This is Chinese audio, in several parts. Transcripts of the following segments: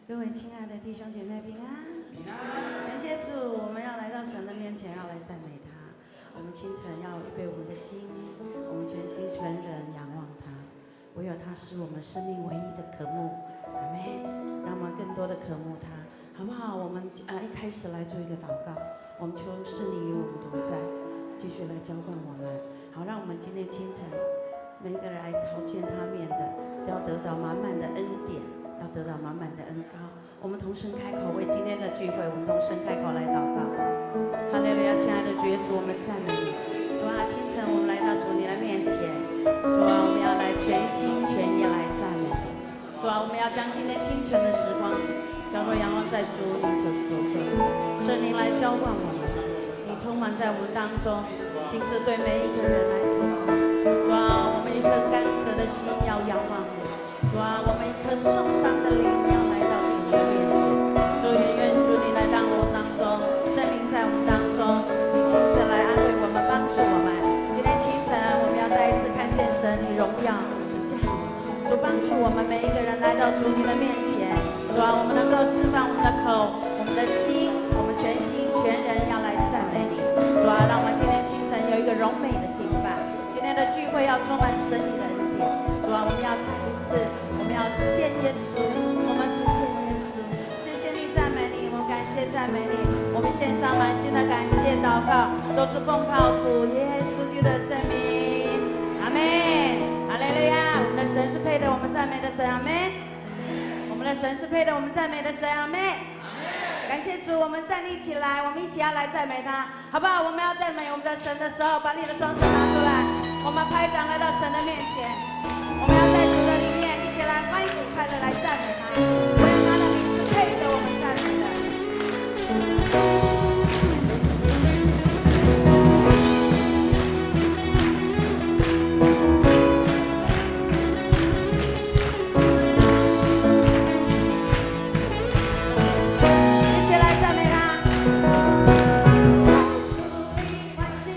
各位亲爱的弟兄姐妹平安，平安。感谢主，我们要来到神的面前，要来赞美他。我们清晨要预备我们的心，我们全心全人仰望他，唯有他是我们生命唯一的渴慕。阿们。让我们更多的渴慕他，好不好？我们一开始来做一个祷告，我们求圣灵与我们同在，继续来浇灌我们。好，让我们今天清晨每一个人来朝见他面的，都要得着满满的恩典，要得到满满的恩膏。我们同声开口为今天的聚会，我们同声开口来祷告。哈利路亚，亲爱的主耶稣，我们赞美你。主啊，清晨我们来到主你的面前，主啊，我们要来全心全意来赞美你。主啊，我们要将今天清晨的时光交托仰望在主你所中，圣灵来浇灌我们，你充满在我们当中，亲自对每一个人来说话。主啊，我们一颗干渴的心要仰望你。主啊，我们一颗受伤的灵要来到主你的面前。主也愿主你来到我们当中，圣灵在我们当中，你亲自来安慰我们，帮助我们。今天清晨，我们要再一次看见神你荣耀你降临。主帮助我们每一个人来到主你的面前。主啊，我们能够释放我们的口，我们的心，我们全心全人要来赞美你。主啊，让我们今天清晨有一个荣美的敬拜。今天的聚会要充满神你的恩典。主啊，我们要再一次，我们要只见耶稣，我们只见耶稣。谢谢你，赞美你，我们感谢赞美你。我们献上满心的感谢祷告，都是奉靠主耶稣基督的圣名。阿门。哈利路亚！我们的神是配得我们赞美的神，阿门。我们的神是配得我们赞美的神，阿门。感谢主，我们站立起来，我们一起要来赞美他，好不好？我们要赞美我们的神的时候，把你的双手拿出来，我们拍掌来到神的面前，我们要在主的里面一起来欢喜快乐来赞美他，唯有他的名是配得我们赞美的。欢喜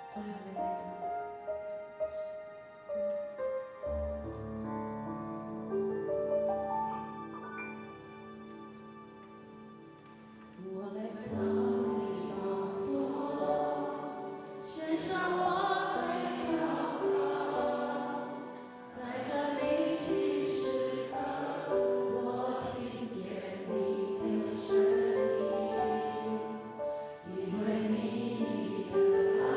哈利路亚。我来到你宝座，献上我的祷告，在这宁静时刻，我听见你的声音，因为你的爱。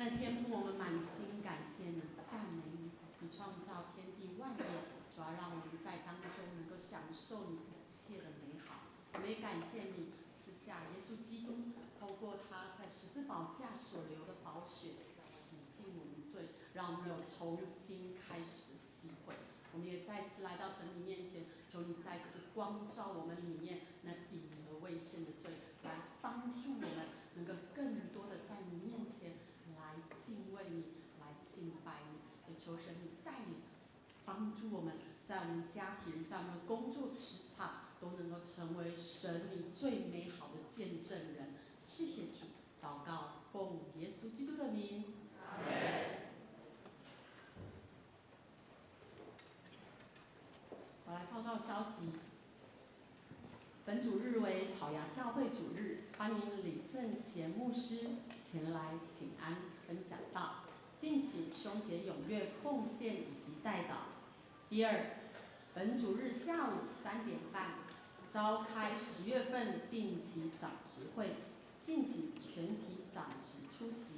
亲爱的天父，我们满心感谢你，赞美你，你创造天地万有，主要让我们在当中能够享受你一切的美好。我们也感谢你赐下耶稣基督，透过他在十字宝架所流的宝血，洗净我们罪，让我们有重新开始的机会。我们也再次来到神你面前，求你再次光照我们里面那隐而未现的罪，来帮助我们能够更多的在你面前来敬畏你，来敬拜你。也求神你带领，帮助我们在我们家庭，在我们工作职场都能够成为神你最美好的见证人。谢谢主，祷告奉耶稣基督的名，阿门。我来报告消息。本主日为草芽教会主日，欢迎李正贤牧师前来请安跟讲道，敬请兄姐踊跃奉献以及代祷。第二，本主日下午3点半召开10月份定期长执会，敬请全体长执出席，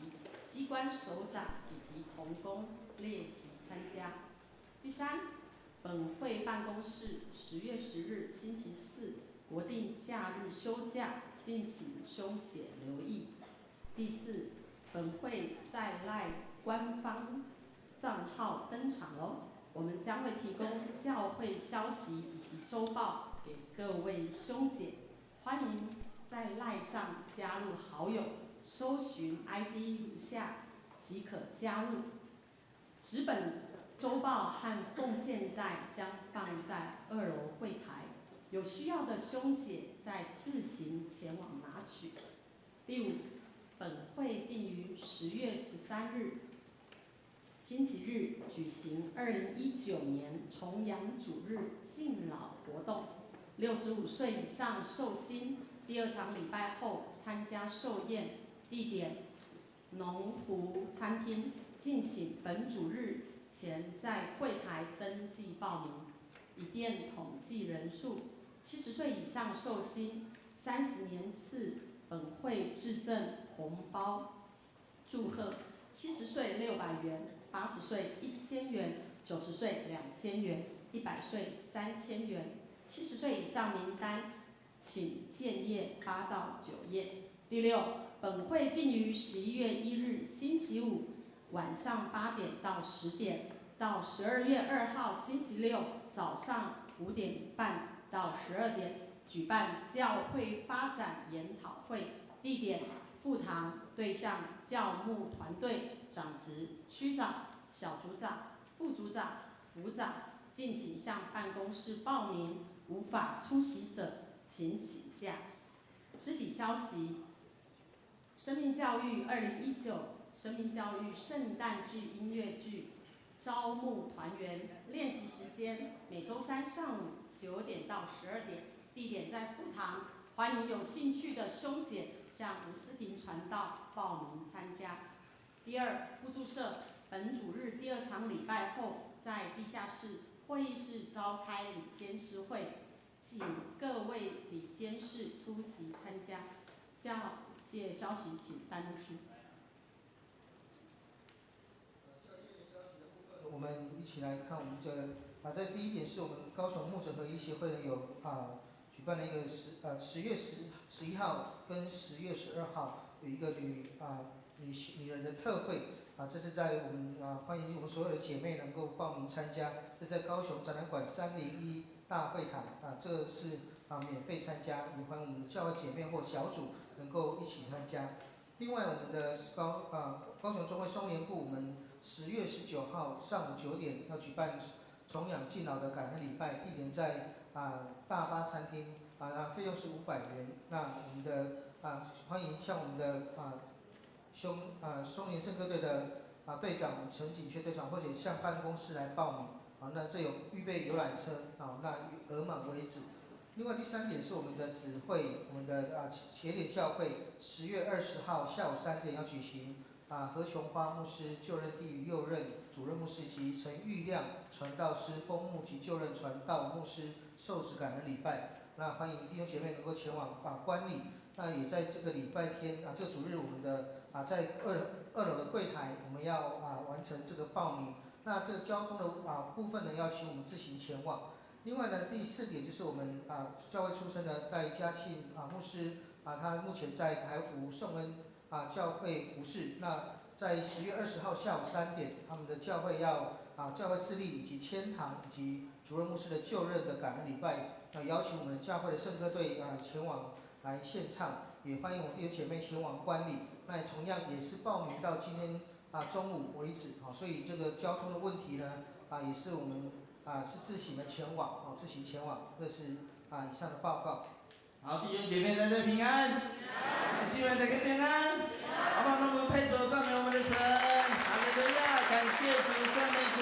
机关首长以及同工列席参加。第三，本会办公室10月10日星期四国定假日休假，敬请兄姐留意。第四，本会在赖官方账号登场喽，我们将会提供教会消息以及周报给各位兄姐，欢迎在赖上加入好友，搜寻 ID 如下即可加入。纸本周报和奉献袋将放在2楼会台，有需要的兄姐再自行前往拿取。第五，本会定于10月13日星期日举行2019年重阳主日敬老活动，65岁以上寿星第2场礼拜后参加寿宴，地点农湖餐厅，敬请本主日前在柜台登记报名，以便统计人数。70岁以上寿星30年次本会致赠红包祝贺，70岁600元，80岁1000元，90岁2000元，100岁3000元。70岁以上名单请见页8到9页。第六，本会定于11月1日星期五晚上8点到10点，到12月2号星期六早上5点半到12点举办教会发展研讨会，地点副堂，对象教牧团队、长职、区长、小组长、副组长、辅长，敬请向办公室报名，无法出席者请请假。肢体消息：生命教育2019生命教育圣诞剧音乐剧招募团员，练习时间每周3上午9点到12点，地点在副堂，欢迎有兴趣的兄姐向吴思婷传道报名参加。第二，互助社本主日第2场礼拜后，在地下室会议室召开理监事会，请各位理监事出席参加。教界消息请丹牧师。我们一起来看我们的在第一点是我们高雄牧者合一协会呢有举办了一个10月11号跟10月12号有一个女人的特会这是在我们欢迎我们所有的姐妹能够报名参加，这是在高雄展览馆301大会堂这个是免费参加，也欢迎我们的教会姐妹或小组能够一起参加。另外，我们的高雄中会双联部，我们10月19号上午9点要举办重阳敬老的感恩礼拜，地点在大巴餐厅那费用是500元。那我们的欢迎向我们的双联圣歌队的队长陈景缺队长，或者向办公室来报名那这有预备游览车那额满为止。另外第3点是我们的指会，我们的协点教会10月20号下午3点要举行何琼花牧师就任地狱6任主任牧师及陈玉亮传道师封牧及就任传道牧师受职感恩礼拜。那欢迎弟兄姐妹能够前往观礼。那也在这个礼拜天这个主日我们的在2楼的柜台，我们要完成这个报名。那这个交通的部分呢，要请我们自行前往。另外呢，第4点就是我们教会出身的戴嘉庆牧师他目前在台福颂恩教会服侍。那在10月20号下午3点，他们的教会要教会自立以及迁堂以及主任牧师的就任的感恩礼拜，邀请我们的教会的圣歌队前往来献唱，也欢迎我们弟兄姐妹前往观礼。那同样也是报名到今天中午为止，所以这个交通的问题呢也是我们是自行的前往，自行前往，这是以上的报告。好，弟兄姐妹大家平安，希望大家平安，好不好？那我们拍手赞美我们的神，哈利路亚，感谢主，赞美主。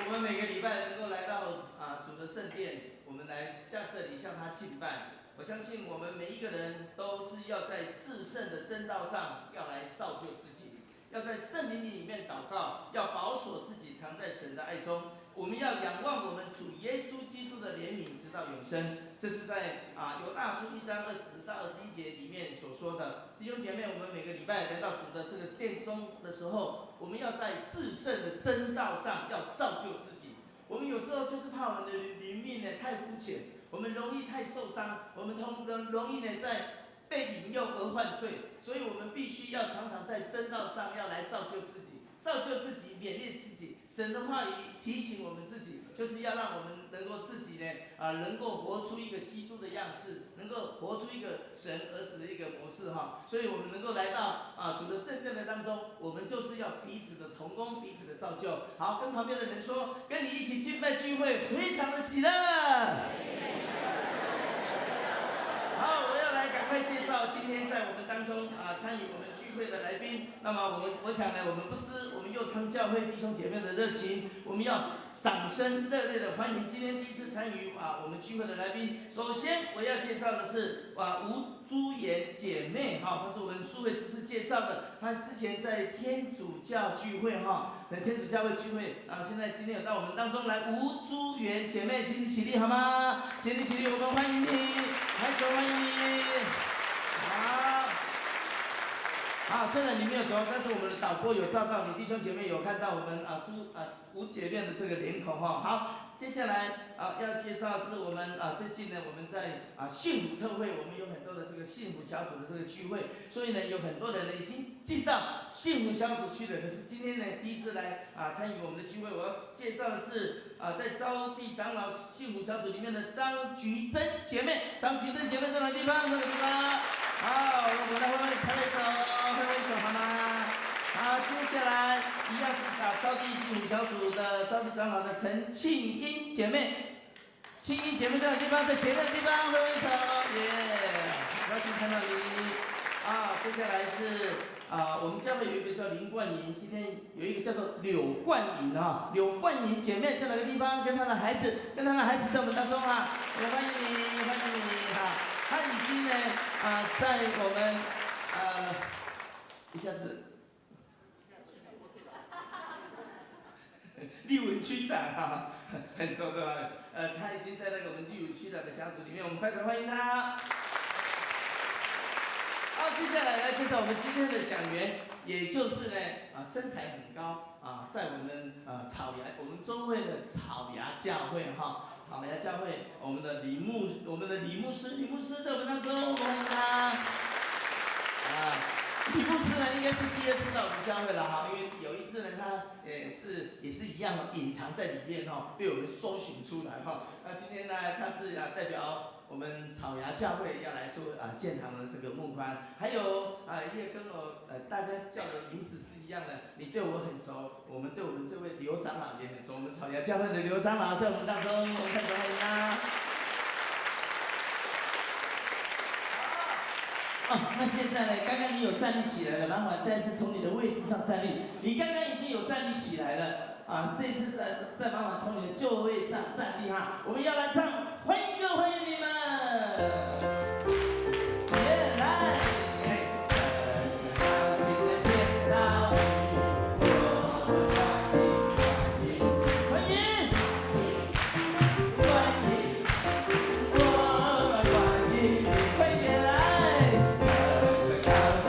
我们每个礼拜能够来到主的圣殿，我们来向这里向他敬拜。我相信我们每一个人都是要在至圣的真道上要来造就自己，要在圣灵里面祷告，要保守自己藏在神的爱中。我们要仰望我们主耶稣基督的怜悯，直到永生。这是在犹大书1章20到21节里面所说的。弟兄姐妹，我们每个礼拜来到主的这个殿中的时候，我们要在至圣的真道上要造就自己。我们有时候就是怕我们的灵命呢太肤浅，我们容易太受伤，我们容易呢在被引诱而犯罪，所以我们必须要常常在真道上要来造就自己，造就自己，勉励自己。神的话语提醒我们自己，就是要让我们能够自己呢能够活出一个基督的样式，能够活出一个神儿子的一个模式哈。所以我们能够来到主的圣殿的当中，我们就是要彼此的同工，彼此的造就。好，跟旁边的人说，跟你一起敬拜聚会，非常的喜乐。好，我要来赶快介绍今天在我们当中参与我们聚会的来宾。那么我想呢，我们不失我们佑昌教会弟兄姐妹的热情，我们要掌声热烈的欢迎今天第一次参与我们聚会的来宾。首先我要介绍的是吴珠妍姐妹她是我们数位执事介绍的，她之前在天主教聚会天主教会聚会现在今天有到我们当中来。吴珠妍姐妹，请你起立好吗？请你起立，我们欢迎你，拍手欢迎你。好，虽然你没有走，但是我们的导播有照到你，弟兄姐妹有看到我们吴姐妹的这个脸孔好，接下来要介绍是我们最近呢，我们在幸福特会，我们有很多的这个幸福小组的这个聚会，所以呢，有很多人呢已经进到幸福小组去了。可是今天呢，第一次来参与我们的聚会，我要介绍的是在招娣长老幸福小组里面的张菊珍姐妹。张菊珍姐妹在哪个地方？这个地方。好，我们来为你拍拍手，拍拍手好吗？好，接下来一样是招娣幸福小组的招娣长老的陈庆英姐妹。庆英姐妹在哪个地方？在前面的地方，拍拍手，耶！很高兴看到你。接下来是我们教会有一个叫林冠莹，今天有一个叫做柳冠莹柳冠莹姐妹在哪个地方？跟她的孩子在我们当中也欢迎你，欢迎你她已经呢在我们一下子立文区长很熟的她已经在那个我们立文区长的小组里面，我们快手欢迎她。好，接下来要介绍我们今天的讲员，也就是呢身材很高在我们我们中会的草芽教会草芽教会，我们的李牧师在我们当中，欢迎他。李牧师呢应该是第2次到我们教会了因为有一次呢他也是一样隐藏在里面被我们搜寻出来那今天呢他是代表我们草芽教会要来做建堂的这个牧官，还有也跟我大家叫的名字是一样的，你对我很熟，我们对我们这位刘长老也很熟，我们草芽教会的刘长老在我们当中，我们开始欢迎他。那现在呢？刚刚你有站立起来了，麻烦再次从你的位置上站立。你刚刚已经有站立起来了这次再麻烦从你的座位上站立我们要来唱，欢迎你们。高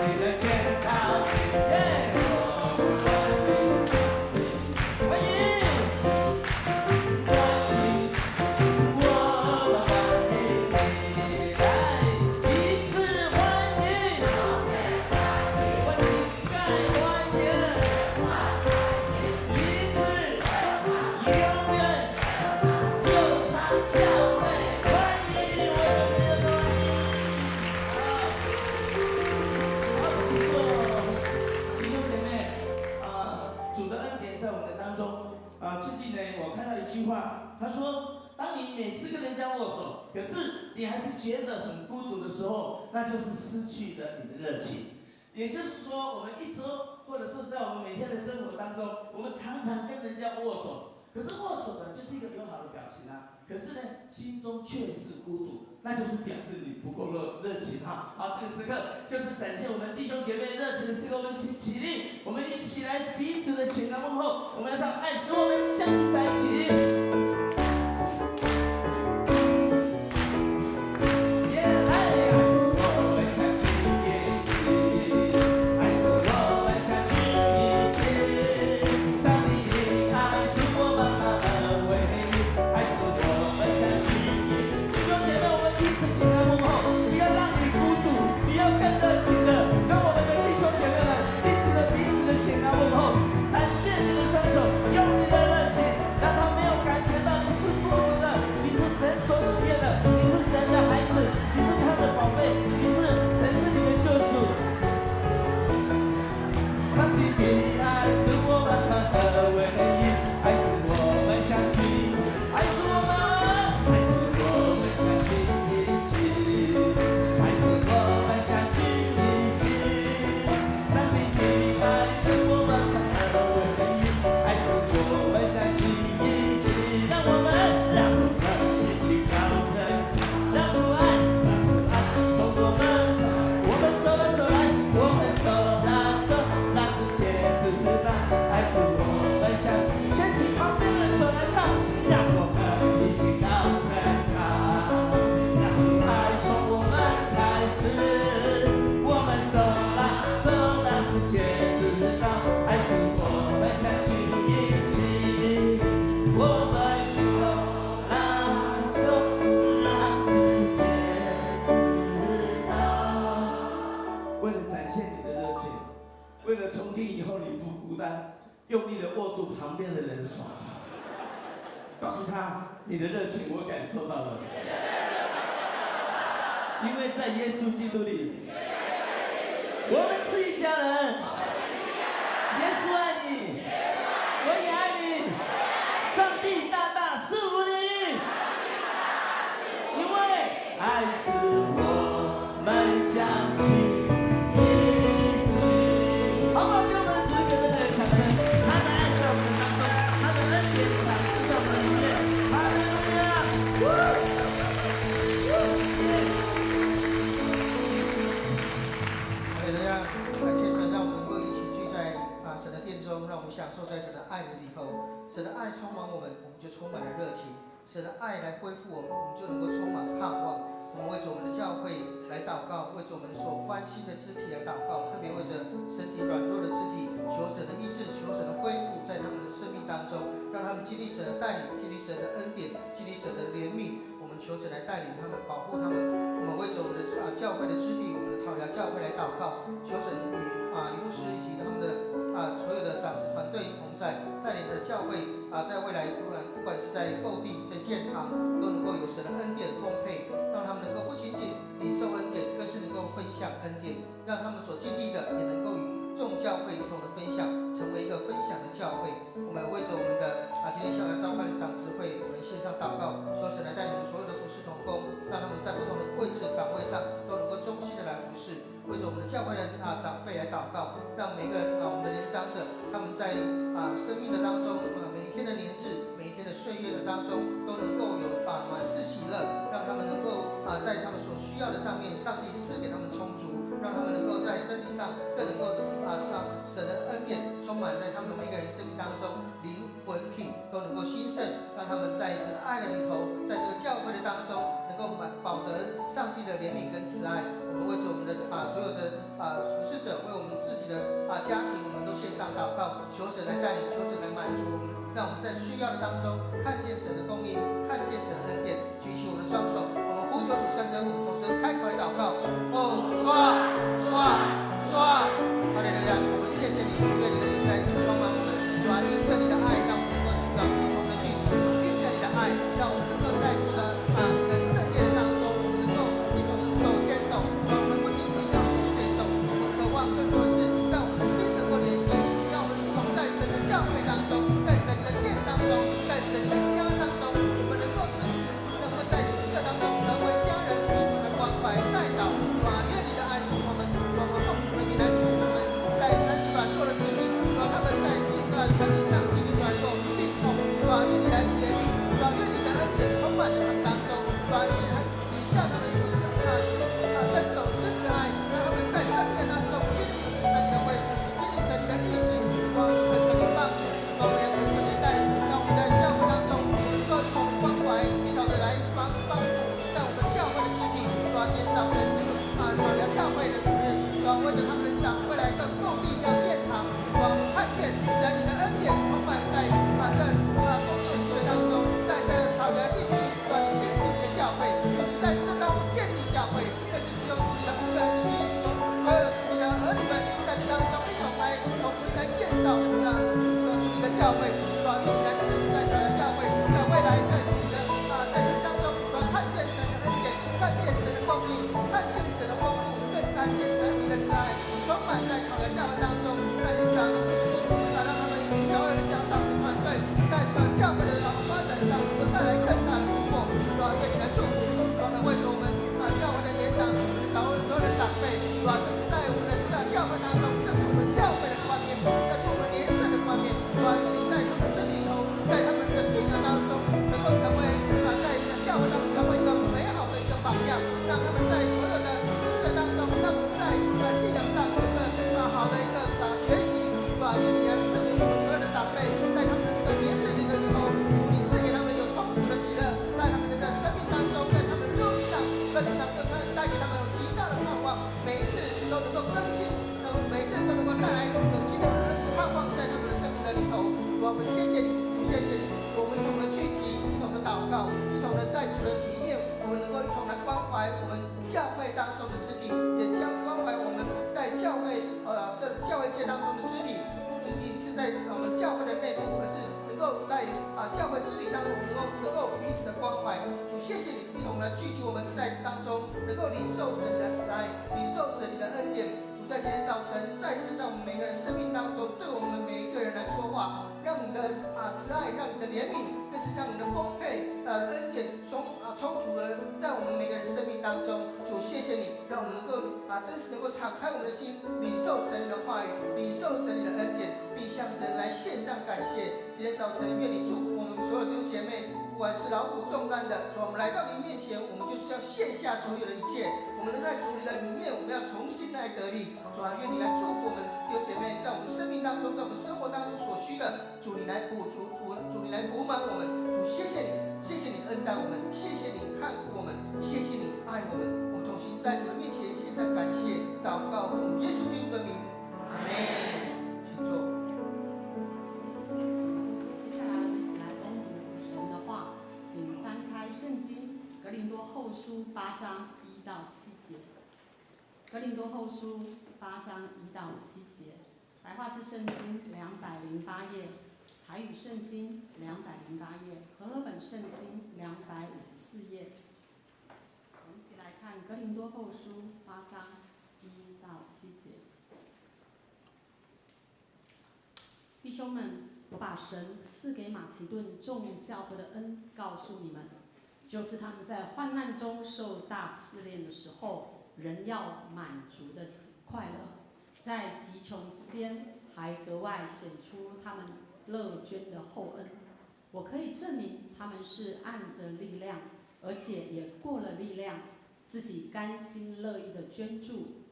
你还是觉得很孤独的时候，那就是失去了你的热情。也就是说，我们一周或者是在我们每天的生活当中，我们常常跟人家握手，可是握手呢，就是一个友好的表情啊。可是呢，心中却是孤独，那就是表示你不够热情哈。好，这个时刻就是展现我们弟兄姐妹热情的时刻，我们起立，我们一起来彼此的请安问候，我们要让爱使我们相聚在一起。用力的握住旁边的人手，告诉他你的热情我感受到了，因为在耶稣基督里，我们是一家人。耶稣爱你，我也爱你。上帝大大赐福你，因为爱是我们相聚。好不好？给我们的主一个热烈的掌声！他的爱在我们当中，他的恩典赏赐在我们里面。哈利路亚！哈利路亚！感谢神，让我们能够一起聚在神的殿中，让我们享受在神的爱的里头。神的爱充满我们，我们就充满了热情；神的爱来恢复我们，我们就能够充满盼望。我们为着我们的教会来祷告，为着我们所关心的肢体来祷告，特别为着身体软弱的肢体，求神的医治，求神的恢复，在他们的生命当中，让他们经历神的带领，经历神的恩典，经历神的怜悯。我们求神来带领他们，保护他们。我们为着我们的教会的肢体，我们的草芽教会来祷告，求神与李牧师以及他们的所有的长子团队同在，带领的教会在未来不管是在购地、在建堂，都能够有神的恩典丰沛，让他们能够不仅仅领受恩典，更是能够分享恩典，让他们所经历的也能够与众教会一同的分享，成为一个分享的教会。我们为着我们的今天小芽召会的长执会，我们线上祷告，求神来带领我们所有的服事同工，让他们在不同的位置岗位上都能够忠心的来服事。为着我们的教会的长辈来祷告，让每个我们的年长者，他们在生命的当中每一天的年日，每一天的岁月的当中，都能够有满是喜乐，让他们能够在他们所需要的上面，上帝赐给他们充足，让他们能够在身体上更能够让神的恩典充满在他们每个人生命当中，灵魂体都能够兴盛，让他们在神的爱的里头，在这个教会的当中，能够保得上帝的怜悯跟慈爱。我们为着我们的所有的服侍者，为我们自己的家庭，我们都献上祷告，求神来带领，求神来满足我们，让我们在需要的当中看见神的供应，看见神的恩典，举起我们的双手，我们呼求主三声，我们同声开口来祷告。主啊，主啊，主啊！哈利路亚！我们谢谢你，愿你的灵再一次充满我们。主啊，因着你的爱，让我们能够去到不同的剧组；因着你的爱，让我们能够在主的圣殿的当中，我们能够一同手牵手。我们不仅仅要手牵手，我们渴望更多的是在我们的心能够联系，让我们同在神的教会当中，在神的殿当中，在神的家当中，我们能够支持，能够在各当中成为家人，教会，主啊，愿你来赐福在乔雅教会，在未来在主的在这当中，主啊，看见神的恩典，看见神的供应，看见神的丰富，更看见神你的慈爱，充满在乔雅教会当中。那你讲的是让他们与乔雅的家长的团队在教会的发展上，能够带来更大的突破。主啊，愿你来祝福，主啊，为着我们教会的年长，所有的长辈，主啊，这是在我们的教会当中，这是我们教会的观念，这是我们连胜的观念。主啊，愿你在他们生命里头，在他们的信仰当中，能够成为在教会当中成为一个美好的一个榜样，让他们在所有的事当中，让我们在信仰上有一个好的一个学习。主啊，愿你来赐福我们所有的长辈，在他们的年日里头，你赐给他们有充足的喜乐，在他们的生命当中，在他们的肉体上，更是能够带给他们有极大的盼望，每一日都能够更新，然后每一日都能够带来有新的盼望在他们的生命的里头。主啊，我们谢谢你，主谢谢你，主我们一同的聚集，一同的祷告，一同的在主的里面，我们能够一同来关怀我们教会当中的肢体，也将关怀我们在教会这教会界当中的肢体，不仅仅是在我们教会的内部，而是能够在教会肢体当中能够彼此的关怀。主谢谢你，一同来聚集我们在当中，能够领受神的慈爱，领受神的恩典。主在今天早晨再次在我们每个人生命当中，对我们每一个人来说话，让你的慈爱，让你的怜悯，更是让你的丰沛恩典充足的在我们每个人生命当中。主谢谢你，让我们能够真实能够敞开我们的心，领受神你的话语，领受神你的恩典，并向神来献上感谢。今天早晨愿你祝福我们所有弟兄姐妹，不管是劳苦重担的，主，我们来到您面前，我们就是要献下所有的一切。我们能在主你的里面，我们要重新来得力。主啊，愿你来祝福我们弟兄姐妹，在我们生命当中，在我们生活当中所需的，主你来补足，主你来补满我们。主谢谢你，谢谢你恩待我们，谢谢你看顾我们，谢谢你爱我们。我们同心在主的面前献上感谢，祷告奉耶稣基督的名，阿门。请坐。接下来我们一起来攻读神的话，请翻开圣经格林多后书8章1到7节。格林多后书8章1到7节，白话字圣经208页，台语圣经208页，和合本圣经254页。我们一起来看格林多后书8章1到7节。弟兄们，我把神赐给马其顿众教会的恩告诉你们，就是他们在患难中受大试炼的时候，仍要满足的快乐，在极穷之间还格外显出他们乐捐的厚恩。我可以证明他们是按着力量，而且也过了力量，自己甘心乐意的捐助，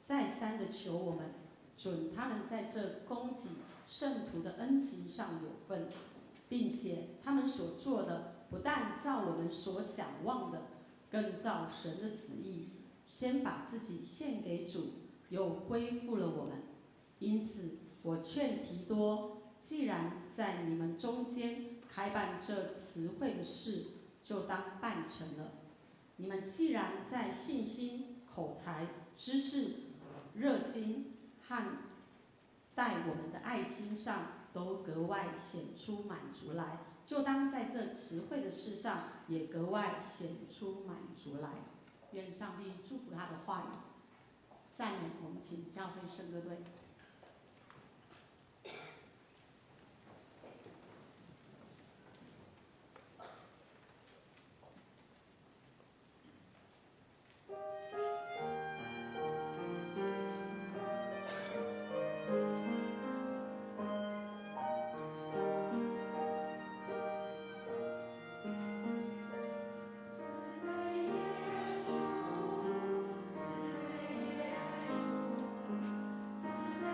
再三的求我们准他们在这供给圣徒的恩情上有份，并且他们所做的不但照我们所想望的，更照神的旨意，先把自己献给主，又恢复了我们。因此我劝提多，既然在你们中间开办这词汇的事，就当办成了。你们既然在信心、口才、知识、热心和待我们的爱心上都格外显出满足来，就当在这词汇的事上也格外显出满足来。愿上帝祝福他的话语。赞美我们，请教会圣歌队。是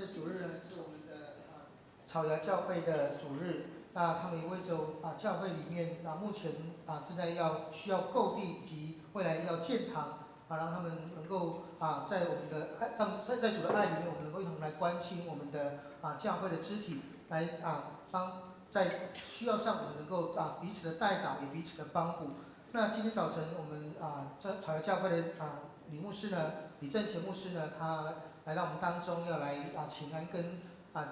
的主日呢，是我们的草芽教会的主日。那他们也为着教会里面目前正在需要购地以及未来要建堂让他们能够在我们的爱，在主的爱里面，我们能够一同来关心我们的教会的肢体，来帮在需要上我们能够彼此的带导，也彼此的帮助。那今天早晨我们草芽教会的李牧师呢，李正贤牧师呢，他来到我们当中，要来请安跟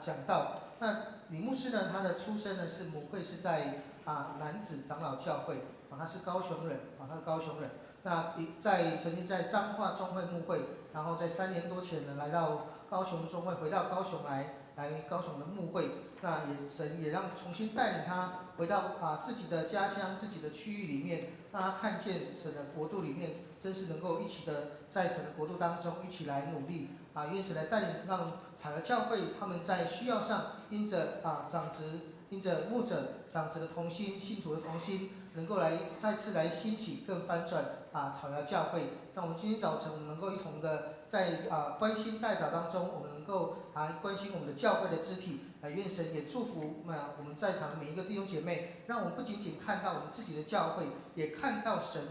讲道。那李牧师呢，他的出身呢是母会是在男子长老教会他是高雄人他是高雄人。那曾经在彰化中会牧会，然后在3年多前呢来到高雄中会，回到高雄来高雄的牧会。那神也让重新带领他回到自己的家乡、自己的区域里面，让他看见神的国度里面，真是能够一起的在神的国度当中一起来努力愿神来带领，让草芽教会他们在需要上，因着长职，因着牧者长职的同心，信徒的同心，能够来再次来兴起，更翻转草芽教会。那我们今天早晨，我们能够一同的在关心代祷当中，我们能够关心我们的教会的肢体。愿神也祝福我们在场的每一个弟兄姐妹，让我们不仅仅看到我们自己的教会，也看到神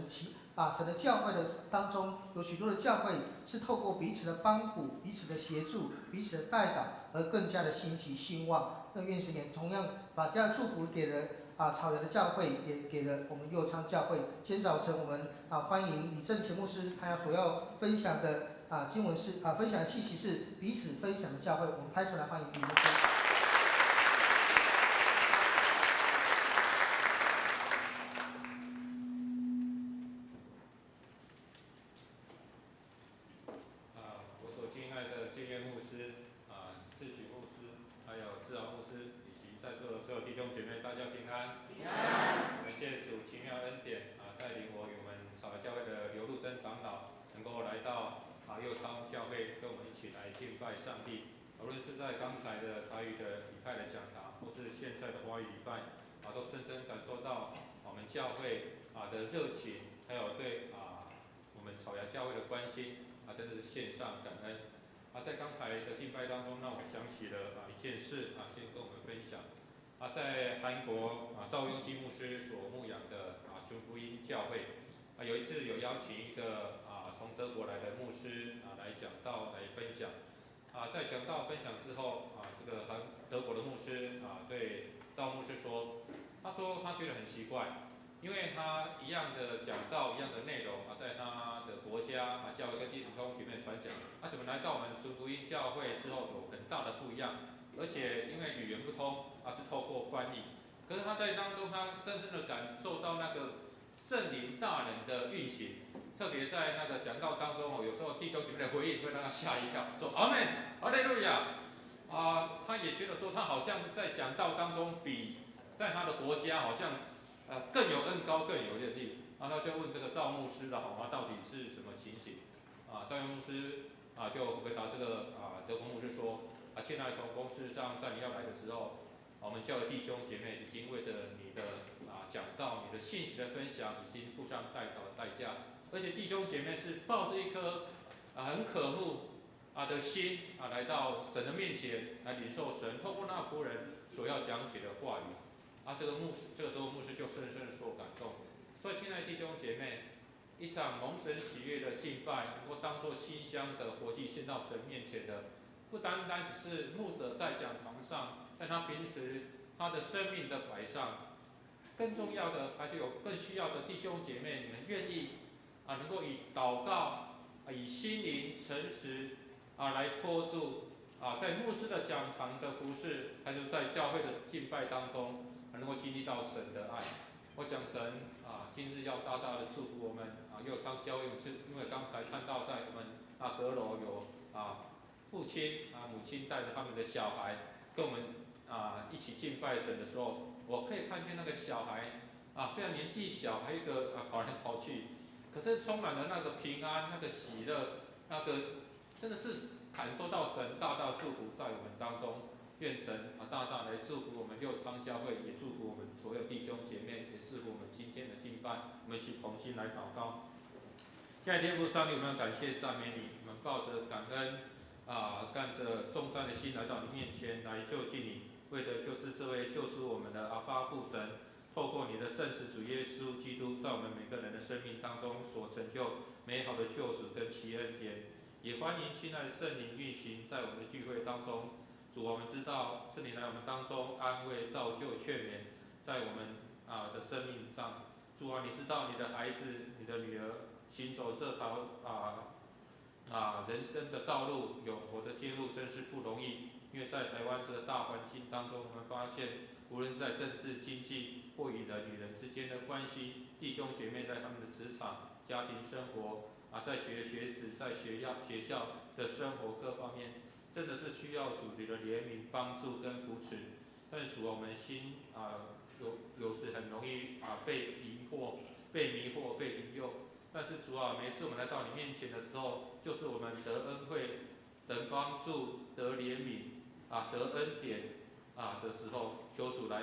的教会的当中有许多的教会是透过彼此的帮补、彼此的协助、彼此的带导，而更加的兴起兴旺。那愿神也同样把这样的祝福给了草芽的教会，也给了我们右昌教会。今天早晨我们欢迎李正贤牧师，他所要分享的经文是分享的信息是彼此分享的教会。我们拍手来欢迎李牧师。我所敬爱的建业牧师志许牧师，还有志豪牧师，以及在座的所有弟兄姐妹，大家平安。平安。感谢主奇妙恩典带领我与我们草芽教会的刘路真长老，能够来到右昌教会，跟我们一起来敬拜上帝。无论是在刚才的台语的礼拜的讲堂，或是现在的华语礼拜都深深感受到我们教会的热情，还有对我们草芽教会的关心真的是献上感恩。在刚才的敬拜当中，让我想起了一件事先跟我们分享。在韩国赵雍基牧师所牧养的全福音教会，有一次有邀请一个从德国来的牧师来讲道来分享。在讲道分享之后这个德国的牧师对赵牧师说，他说他觉得很奇怪，因为他一样的讲道，一样的内容在他的国家教会跟弟兄姐妹传讲，怎么来到我们全福音教会之后有很大的不一样，而且因为语言不通是透过翻译，可是他在当中他深深的感受到那个圣灵大能的运行，特别在那个讲道当中有时候弟兄姐妹的回应会让他吓一跳，说阿门，哈利路亚他也觉得说他好像在讲道当中比在他的国家好像更有恩膏，更有能力。他就问这个赵牧师了，到底是什么情形？赵牧师就回答这个德国牧师说，亲爱的同工，事实上在你要来的时候，我们教会弟兄姐妹已经为着你的讲道、你的信息的分享，已经付上代祷的代价，而且弟兄姐妹是抱着一颗很渴慕的心来到神的面前，来领受神透过那仆人所要讲解的话语。这个德国牧师就深深的受感动。所以，亲爱的弟兄姐妹，一场蒙神喜悦的敬拜，能够当作馨香的活祭献到神面前的，不单单只是牧者在讲堂上，在他平时他的生命的摆上，更重要的还是有更需要的弟兄姐妹，你们愿意能够以祷告以心灵诚实来托住在牧师的讲堂的服事，还是在教会的敬拜当中，能够经历到神的爱。我想神今日要大大的祝福我们右昌教会，因为刚才看到在我们阁楼有父亲母亲带着他们的小孩跟我们一起敬拜神的时候，我可以看见那个小孩虽然年纪小，还有一个跑来跑去，可是充满了那个平安、那个喜乐，那个真的是感受到神大大祝福在我们当中。愿神大大来祝福我们右昌教会，也祝福我们所有弟兄姐妹，也赐福我们今天的敬拜。我们一起同心来祷告。亲爱的天父上帝，我们感谢赞美你，我们抱着感恩干着颂赞的心来到你面前来就近你，为的就是这位救赎我们的阿爸父神，透过你的圣子主耶稣基督，在我们每个人的生命当中所成就美好的救赎跟奇恩典。也欢迎亲爱的圣灵运行在我们的聚会当中。主，我们知道圣灵来我们当中安慰、造就、劝勉，在我们的生命上。主啊，你知道你的孩子、你的女儿行走这条人生的道路，永活的天路，真是不容易。因为在台湾这个大环境当中，我们发现，无论是在政治、经济或与人与人之间的关系，弟兄姐妹在他们的职场、家庭生活在学子、在学校的生活各方面，真的是需要主你的怜悯、帮助跟扶持。但是主啊，我们心有时很容易被迷惑、被引诱。但是主啊，每次我们来到你面前的时候，就是我们得恩惠、得帮助、得怜悯得恩典的时候，求主来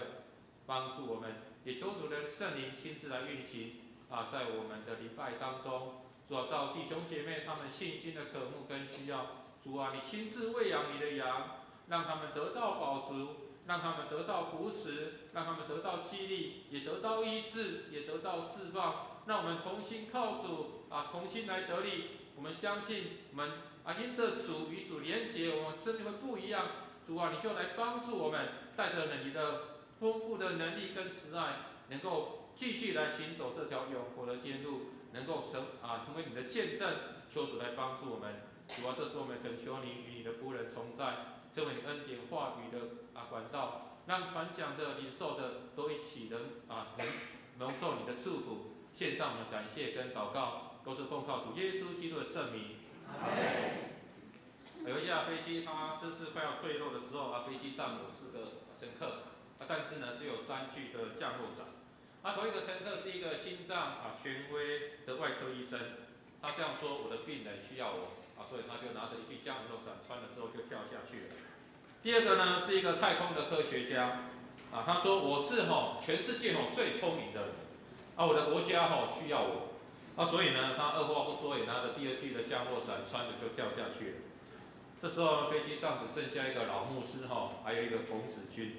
帮助我们，也求主的圣灵亲自来运行在我们的礼拜当中。主啊，照弟兄姐妹他们信心的渴慕跟需要，主啊，你亲自喂养你的羊，让他们得到饱足，让他们得到扶持，让他们得到激励，也得到医治，也得到释放，让我们重新靠主重新来得力。我们相信我们因着主与主连结，我们生命会不一样。主啊，你就来帮助我们，带着你的丰富的能力跟慈爱，能够继续来行走这条永活的天路，能够成为你的见证。求主来帮助我们。主啊，这时候我们恳求你与你的仆人同在，成为你恩典话语的管道，让传讲的、领受的都一起能蒙受你的祝福。献上我们的感谢跟祷告，都是奉靠主耶稣基督的圣名。有一架飞机，它失事快要坠落的时候，飞机上有4个乘客，但是呢，只有3具的降落伞。头一个乘客是一个心脏权威的外科医生，他这样说：“我的病人需要我所以他就拿着一具降落伞，穿了之后就跳下去了。”第二个呢，是一个太空的科学家，他说：“我是全世界最聪明的人，我的国家需要我。”所以呢，他二话不说也拿着第2具的降落伞，穿着就跳下去了。这时候飞机上只剩下一个老牧师还有一个童子军。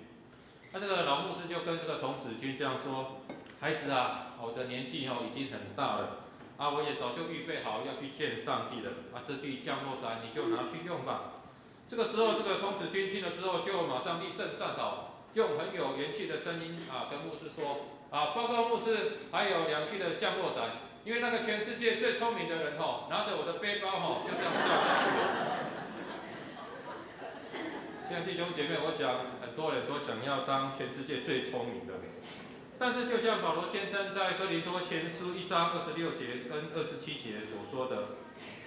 这个老牧师就跟这个童子军这样说：“孩子我的年纪已经很大了我也早就预备好要去见上帝了这具降落伞你就拿去用吧。”这个时候，这个童子军听了之后就马上立正站好，用很有元气的声音跟牧师说：“报告牧师，还有2具的降落伞，因为那个全世界最聪明的人拿着我的背包就这样跳下去了。”现在弟兄姐妹，我想很多人都想要当全世界最聪明的人，但是就像保罗先生在哥林多前书1章26节跟27节所说的：“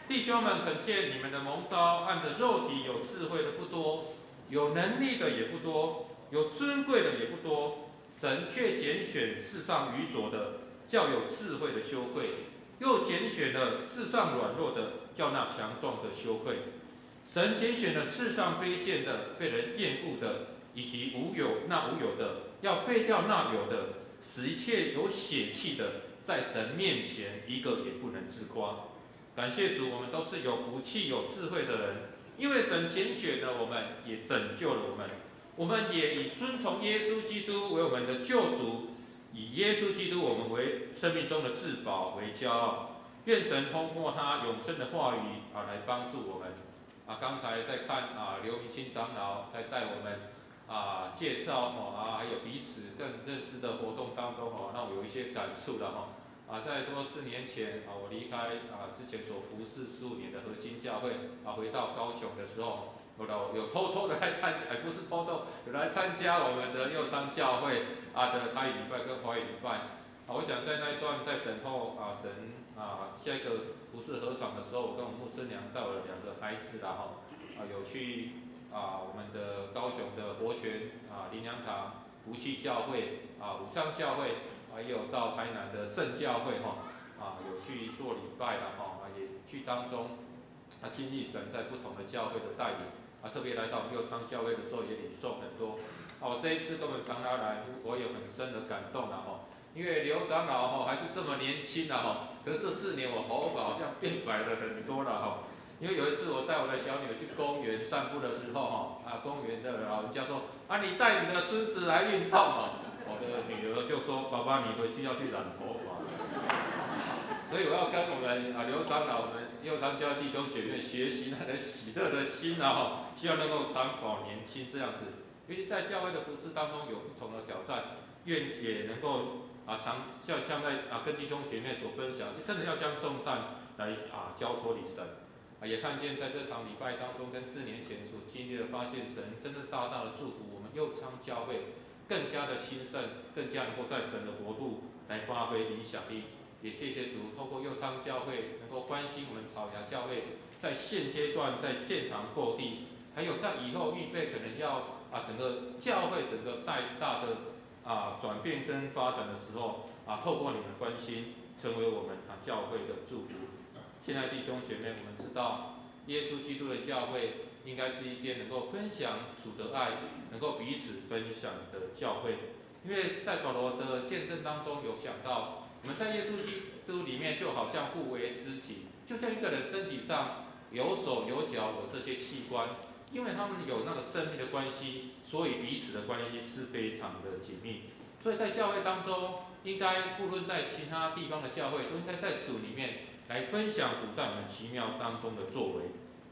弟兄们，可见你们的蒙召，按着肉体有智慧的不多，有能力的也不多，有尊贵的也不多，神却拣选世上愚拙的，叫有智慧的羞愧；又拣选了世上软弱的，叫那强壮的羞愧。神拣选了世上卑贱的、被人厌恶的，以及无有的，要废掉那有的，使一切有血气的，在神面前一个也不能自夸。”感谢主，我们都是有福气、有智慧的人，因为神拣选了我们，也拯救了我们。我们也以遵从耶稣基督为我们的救主，以耶稣基督我们为生命中的至宝为骄傲。愿神通过他永生的话语来帮助我们。刚才在看刘明清长老在带我们介绍还有彼此更认识的活动当中让我有一些感触的在说4年前我离开之前所服侍15年的核心教会回到高雄的时候，有偷偷的来参加，不是偷偷，有来参加我们的右昌教会的台语礼拜跟华语礼拜。我想在那一段在等候神下一个服侍合场的时候，我跟我牧师娘带我的2个孩子有去我们的高雄的活泉灵粮堂福气教会武昌教会，还有到台南的圣教会有去做礼拜也去当中经历神在不同的教会的带领特别来到右昌教会的时候也领受很多我这一次跟我们长老来，我有很深的感动因为刘长老还是这么年轻可是这4年我头发好像变白了很多了因因为有一次我带我的小女儿去公园散步的时候，公园的老人家说，你带你的孙子来运动哦。我的女儿就说，爸爸你回去要去染头发。所以我要跟我们刘长老们右长教弟兄姐妹学习那个喜乐的心希望能够长保年轻这样子。尤其在教会的服事当中有不同的挑战，愿也能够像在跟弟兄姐妹所分享，真的要将重担来交托给神。也看见在这场礼拜当中，跟4年前所经历的，发现神真的大大的祝福我们右昌教会，更加的兴盛，更加能够在神的国度来发挥影响力。也谢谢主，透过右昌教会能够关心我们草芽教会，在现阶段在建堂购地，还有在以后预备可能要整个教会整个大的转变跟发展的时候透过你们关心，成为我们教会的祝福。现在弟兄姐妹，我们知道耶稣基督的教会应该是一间能够分享主的爱，能够彼此分享的教会。因为在保罗的见证当中有想到，我们在耶稣基督里面就好像互为肢体，就像一个人身体上有手有脚有这些器官，因为他们有那个生命的关系，所以彼此的关系是非常的紧密。所以在教会当中，应该不论在其他地方的教会，都应该在主里面来分享主在我们奇妙当中的作为。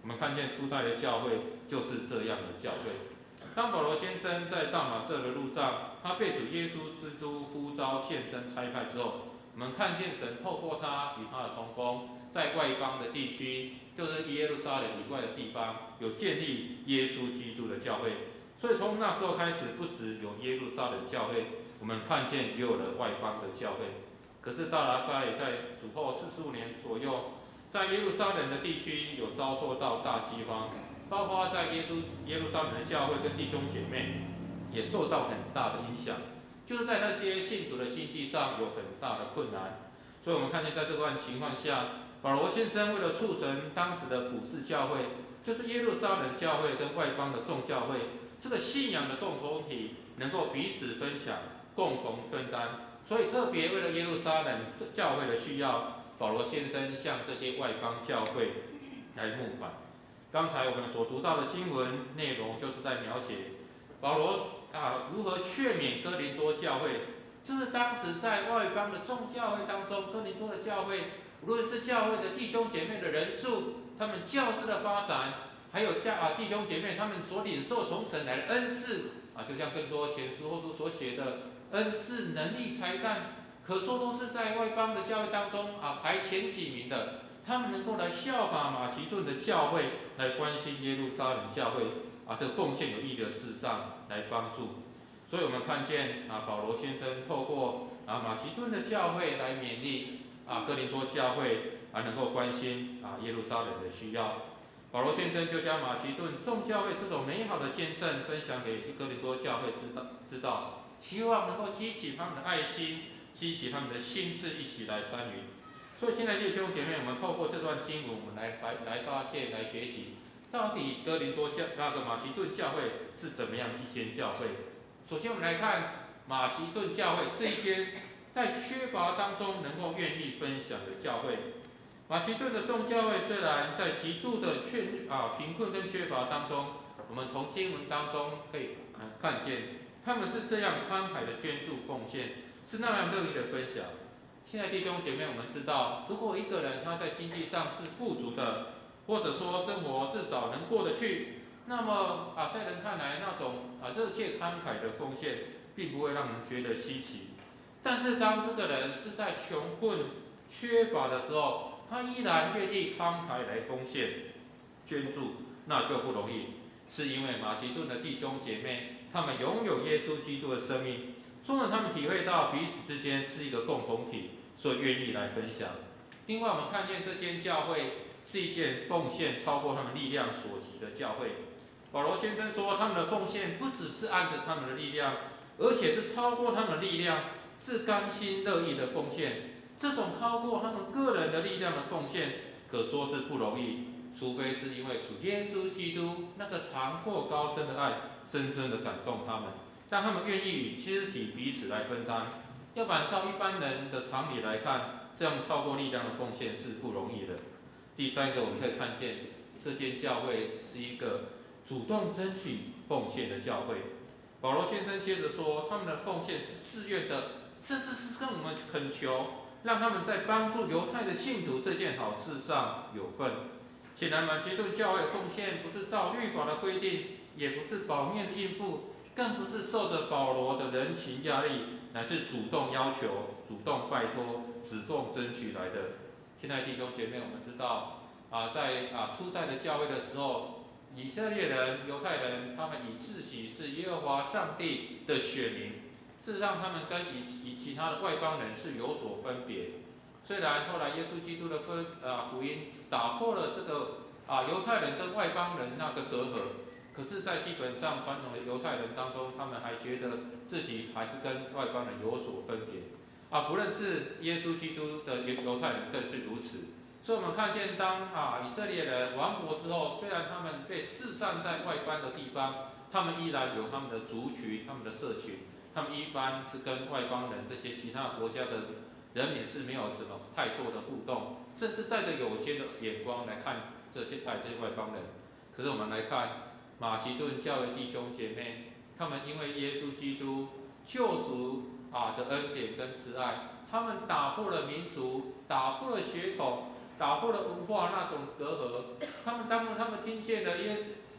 我们看见初代的教会就是这样的教会。当保罗先生在大马色的路上，他被主耶稣基督呼召献身差派之后，我们看见神透过他与他的同工，在外邦的地区，就是耶路撒冷以外的地方，有建立耶稣基督的教会。所以从那时候开始，不只有耶路撒冷教会，我们看见也有了外邦的教会。可是大概在主后45年左右，在耶路撒冷的地区有遭受到大饥荒，包括在耶路撒冷的教会跟弟兄姐妹也受到很大的影响，就是在那些信徒的经济上有很大的困难。所以我们看见在这段情况下，保罗先生为了促成当时的普世教会，就是耶路撒冷教会跟外邦的众教会这个信仰的共同体，能够彼此分享，共同分担。所以特别为了耶路撒冷教会的需要，保罗先生向这些外邦教会来募款。刚才我们所读到的经文内容，就是在描写保罗如何劝勉哥林多教会，就是当时在外邦的众教会当中，哥林多的教会，无论是教会的弟兄姐妹的人数，他们教师的发展，还有弟兄姐妹他们所领受从神来的恩赐就像更多前书后书所写的恩赐、能力、才干，可说都是在外邦的教会当中排前几名的。他们能够来效法马其顿的教会，来关心耶路撒冷教会这个奉献有益的事上来帮助。所以我们看见保罗先生透过马其顿的教会来勉励哥林多教会能够关心耶路撒冷的需要。保罗先生就将马其顿众教会这种美好的见证分享给哥林多教会知道，希望能够激起他们的爱心，激起他们的心志，一起来参与。所以现在弟兄姐妹，我们透过这段经文，我们来发现、来学习，到底哥林多马其顿教会是怎么样的一间教会。首先我们来看马其顿教会是一间在缺乏当中能够愿意分享的教会。马其顿的众教会虽然在极度的贫困跟缺乏当中，我们从经文当中可以看见他们是这样慷慨的捐助奉献，是那样乐意的分享。现在弟兄姐妹，我们知道，如果一个人他在经济上是富足的，或者说生活至少能过得去，那么在人看来，那种热切慷慨的奉献，并不会让人觉得稀奇。但是当这个人是在穷困缺乏的时候，他依然愿意慷慨来奉献捐助，那就不容易。是因为马其顿的弟兄姐妹，他们拥有耶稣基督的生命，所以他们体会到彼此之间是一个共同体，所以愿意来分享。另外，我们看见这间教会是一件奉献超过他们力量所及的教会。保罗先生说，他们的奉献不只是按着他们的力量，而且是超过他们的力量，是甘心乐意的奉献。这种超过他们个人的力量的奉献，可说是不容易，除非是因为主耶稣基督那个长阔高深的爱，深深的感动他们，让他们愿意与肢体彼此来分担。要不然照一般人的常理来看，这样超过力量的奉献是不容易的。第三个，我们可以看见这间教会是一个主动争取奉献的教会。保罗先生接着说，他们的奉献是自愿的，甚至是跟我们恳求，让他们在帮助犹太的信徒这件好事上有份。显然，马其顿教会的奉献不是照律法的规定，也不是表面的应付，更不是受着保罗的人情压力，乃是主动要求、主动拜托、主动争取来的。亲爱的弟兄姐妹，我们知道在初代的教会的时候，以色列人、犹太人，他们以自己是耶和华上帝的选民，事实上他们跟以其他的外邦人是有所分别。虽然后来耶稣基督的福音打破了这个犹太人跟外邦人那个隔阂，可是，在基本上传统的犹太人当中，他们还觉得自己还是跟外邦人有所分别不认识耶稣基督的犹太人更是如此。所以，我们看见当以色列人亡国之后，虽然他们被四散在外邦的地方，他们依然有他们的族群、他们的社群，他们一般是跟外邦人这些其他国家的人民是没有什么太多的互动，甚至带着有些的眼光来看这些外邦人。可是我们来看马其顿教会弟兄姐妹，他们因为耶稣基督救赎的恩典跟慈爱，他们打破了民族，打破了血统，打破了文化那种隔阂。他们听见了耶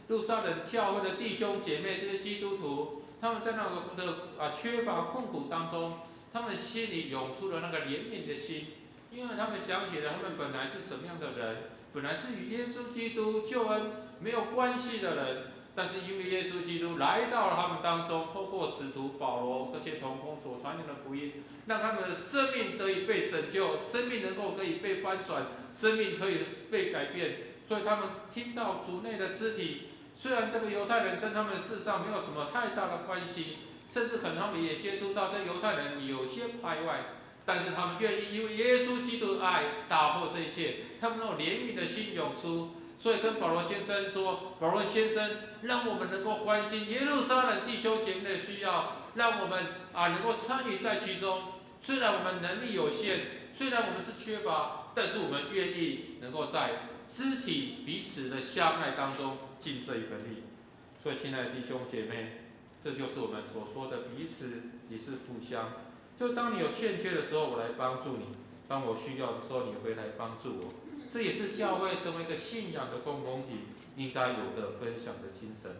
路撒冷教会的弟兄姐妹这些基督徒，他们在那个缺乏困苦当中，他们心里涌出了那个怜悯的心，因为他们想起了他们本来是什么样的人，本来是与耶稣基督救恩没有关系的人，但是因为耶稣基督来到了他们当中，透过使徒保罗这些同工所传讲的福音，让他们的生命得以被拯救，生命可以被翻转，生命可以被改变。所以他们听到主内的肢体，虽然这个犹太人跟他们事实上没有什么太大的关系，甚至可能他们也接触到这犹太人有些排外，但是他们愿意因为耶稣基督的爱打破这一切，他们那种怜悯的心涌出。所以跟保罗先生说，保罗先生让我们能够关心耶路撒冷弟兄姐妹的需要，让我们能够参与在其中。虽然我们能力有限，虽然我们是缺乏，但是我们愿意能够在肢体彼此的相爱当中尽这一份力。所以，亲爱的弟兄姐妹，这就是我们所说的彼此也是互相。就当你有欠缺的时候，我来帮助你；当我需要的时候，你回来帮助我。这也是教会成为一个信仰的共同体应该有的分享的精神。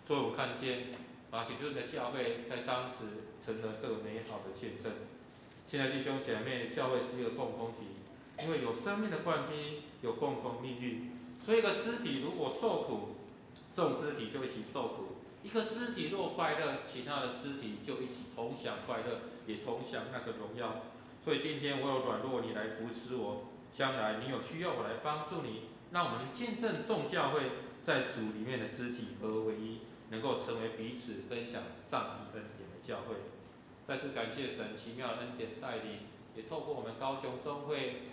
所以我看见马其顿的教会在当时成了这个美好的见证。亲爱的弟兄姐妹，教会是一个共同体，因为有生命的冠军，有共同命运。所以一个肢体如果受苦，这种肢体就一起受苦；一个肢体若快乐，其他的肢体就一起同享快乐，也同享那个荣耀。所以今天我有软弱，你来扶持我；将来你有需要，我来帮助你。让我们见证众教会在主里面的肢体合而为一，能够成为彼此分享上帝恩典的教会。再次感谢神奇妙的恩典带领，也透过我们高雄中会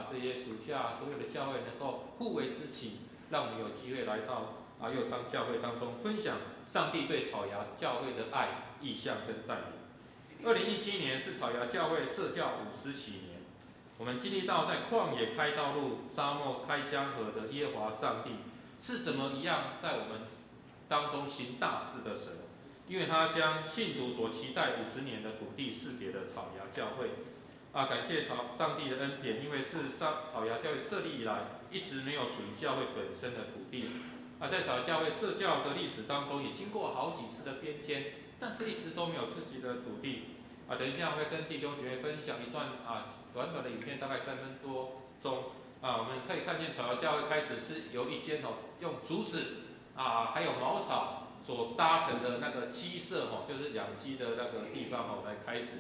这些属下所有的教会能够互为肢体，让我们有机会来到右昌教会当中分享上帝对草芽教会的爱、意向跟带领。2017年是草芽教会设教50喜年，我们经历到在旷野开道路、沙漠开江河的耶和华上帝是怎么一样在我们当中行大事的神。因为他将信徒所期待50年的土地赐给了草芽教会感谢上帝的恩典，因为自草芽教会设立以来，一直没有属于教会本身的土地在草芽教会设教的历史当中，也经过好几次的变迁，但是一直都没有自己的土地等一下会跟弟兄姐妹分享一段短短的影片，大概3分多钟我们可以看见草芽教会开始是由一间用竹子还有茅草所搭成的那个鸡舍就是养鸡的那个地方来开始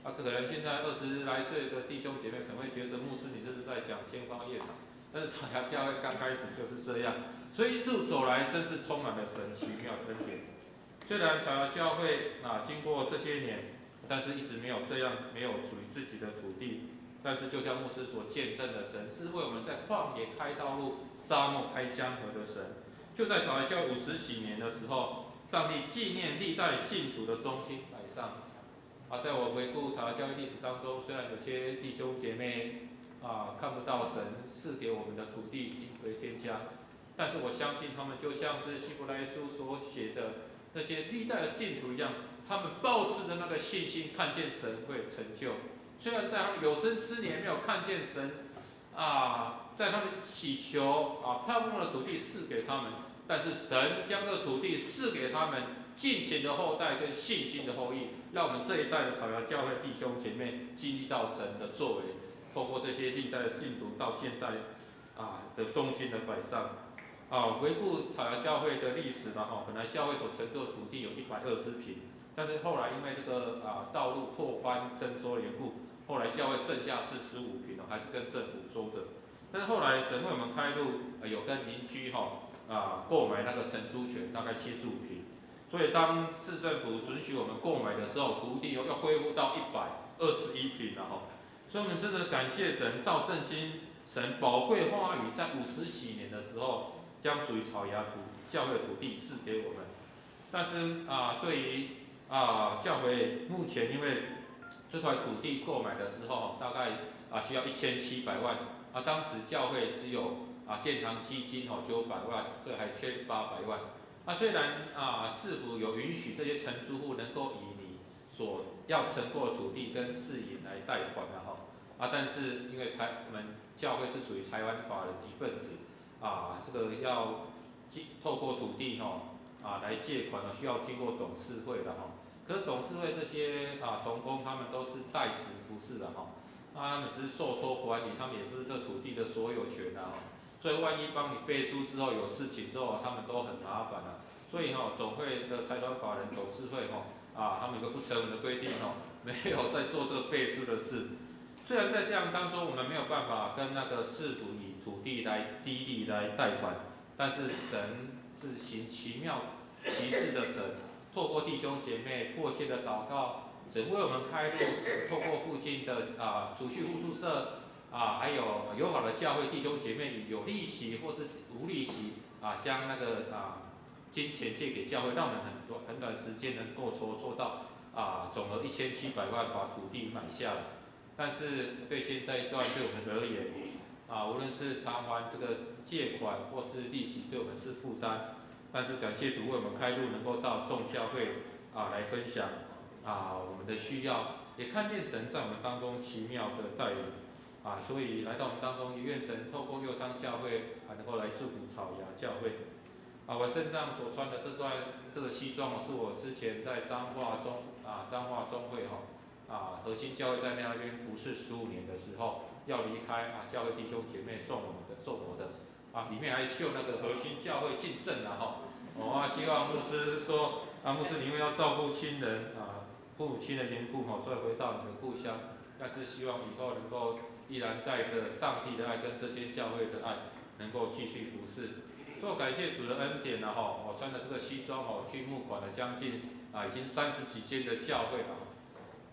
可能现在20来岁的弟兄姐妹可能会觉得牧师你这是在讲天方夜谭，但是草芽教会刚开始就是这样，所以一路走来真是充满了神奇妙的恩典。虽然草芽教会经过这些年，但是一直没有属于自己的土地。但是就像牧师所见证的，神是为我们在旷野开道路、沙漠开江河的神。就在草芽教会50喜年的时候，上帝纪念历代信徒的忠心摆上在我回顾草芽教会历史当中，虽然有些弟兄姐妹看不到神赐给我们的土地已经回天家，但是我相信他们就像是希伯来书所写的那些历代的信徒一样，他们抱持着那个信心，看见神会成就。虽然在他们有生之年没有看见神在他们祈求盼望的土地赐给他们，但是神将这个土地赐给他们敬虔的后代跟信心的后裔，让我们这一代的草芽教会弟兄姐妹经历到神的作为，透过这些历代的信徒到现在的忠心的摆上。回顾草芽教会的历史本来教会所承受的土地有120坪，但是后来因为这个道路拓宽征收的缘故，后来教会剩下45坪还是跟政府收的。但是后来神为我们开路，有跟邻居购买那个承租权，大概75坪。所以当市政府准许我们购买的时候，土地又恢复到121坪了所以我们真的感谢神，照圣经神宝贵话语在50几年的时候，将属于草芽教会的土地赐给我们。但是对于教会目前因为这块土地购买的时候，大概需要1700万，当时教会只有建堂基金900万，所以还缺800万。虽然市府有允许这些承租户能够以你所要承购的土地跟市营来贷款但是因为我们教会是属于财团法人一份子这个要透过土地来借款需要经过董事会的可是董事会这些同工他们都是代职服侍的他们只是受托管理，他们也不是这土地的所有权所以万一帮你背书之后有事情之后，他们都很麻烦所以总会的财团法人董事会他们有个不成文的规定没有在做这个背书的事。虽然在这样当中，我们没有办法跟那个市府以土地来低利来贷款，但是神是行奇妙奇事的神，透过弟兄姐妹迫切的祷告，神为我们开路，透过附近的储蓄互助社还有友好的教会弟兄姐妹以有利息或是无利息将那个金钱借给教会，让我们很短时间能够筹措到总额1700万把土地买下来。但是对现在一段对我们而言无论是偿还这个借款或是利息，对我们是负担。但是感谢主为我们开路，能够到众教会来分享我们的需要，也看见神在我们当中奇妙的带领所以来到我们当中，也愿神透过右商教会能够来祝福草芽教会我身上所穿的这个西装是我之前在彰化中会核心教会在那边服侍15年的时候，要离开教会弟兄姐妹送我的里面还绣那个核心教会进正希望牧师说牧师你因为要照顾亲人父母亲的缘故所以回到你的故乡，但是希望以后能够依然带着上帝的爱跟这间教会的爱，能够继续服侍。所以感谢主的恩典我穿的这个西装去募款了将近已经30几间的教会了。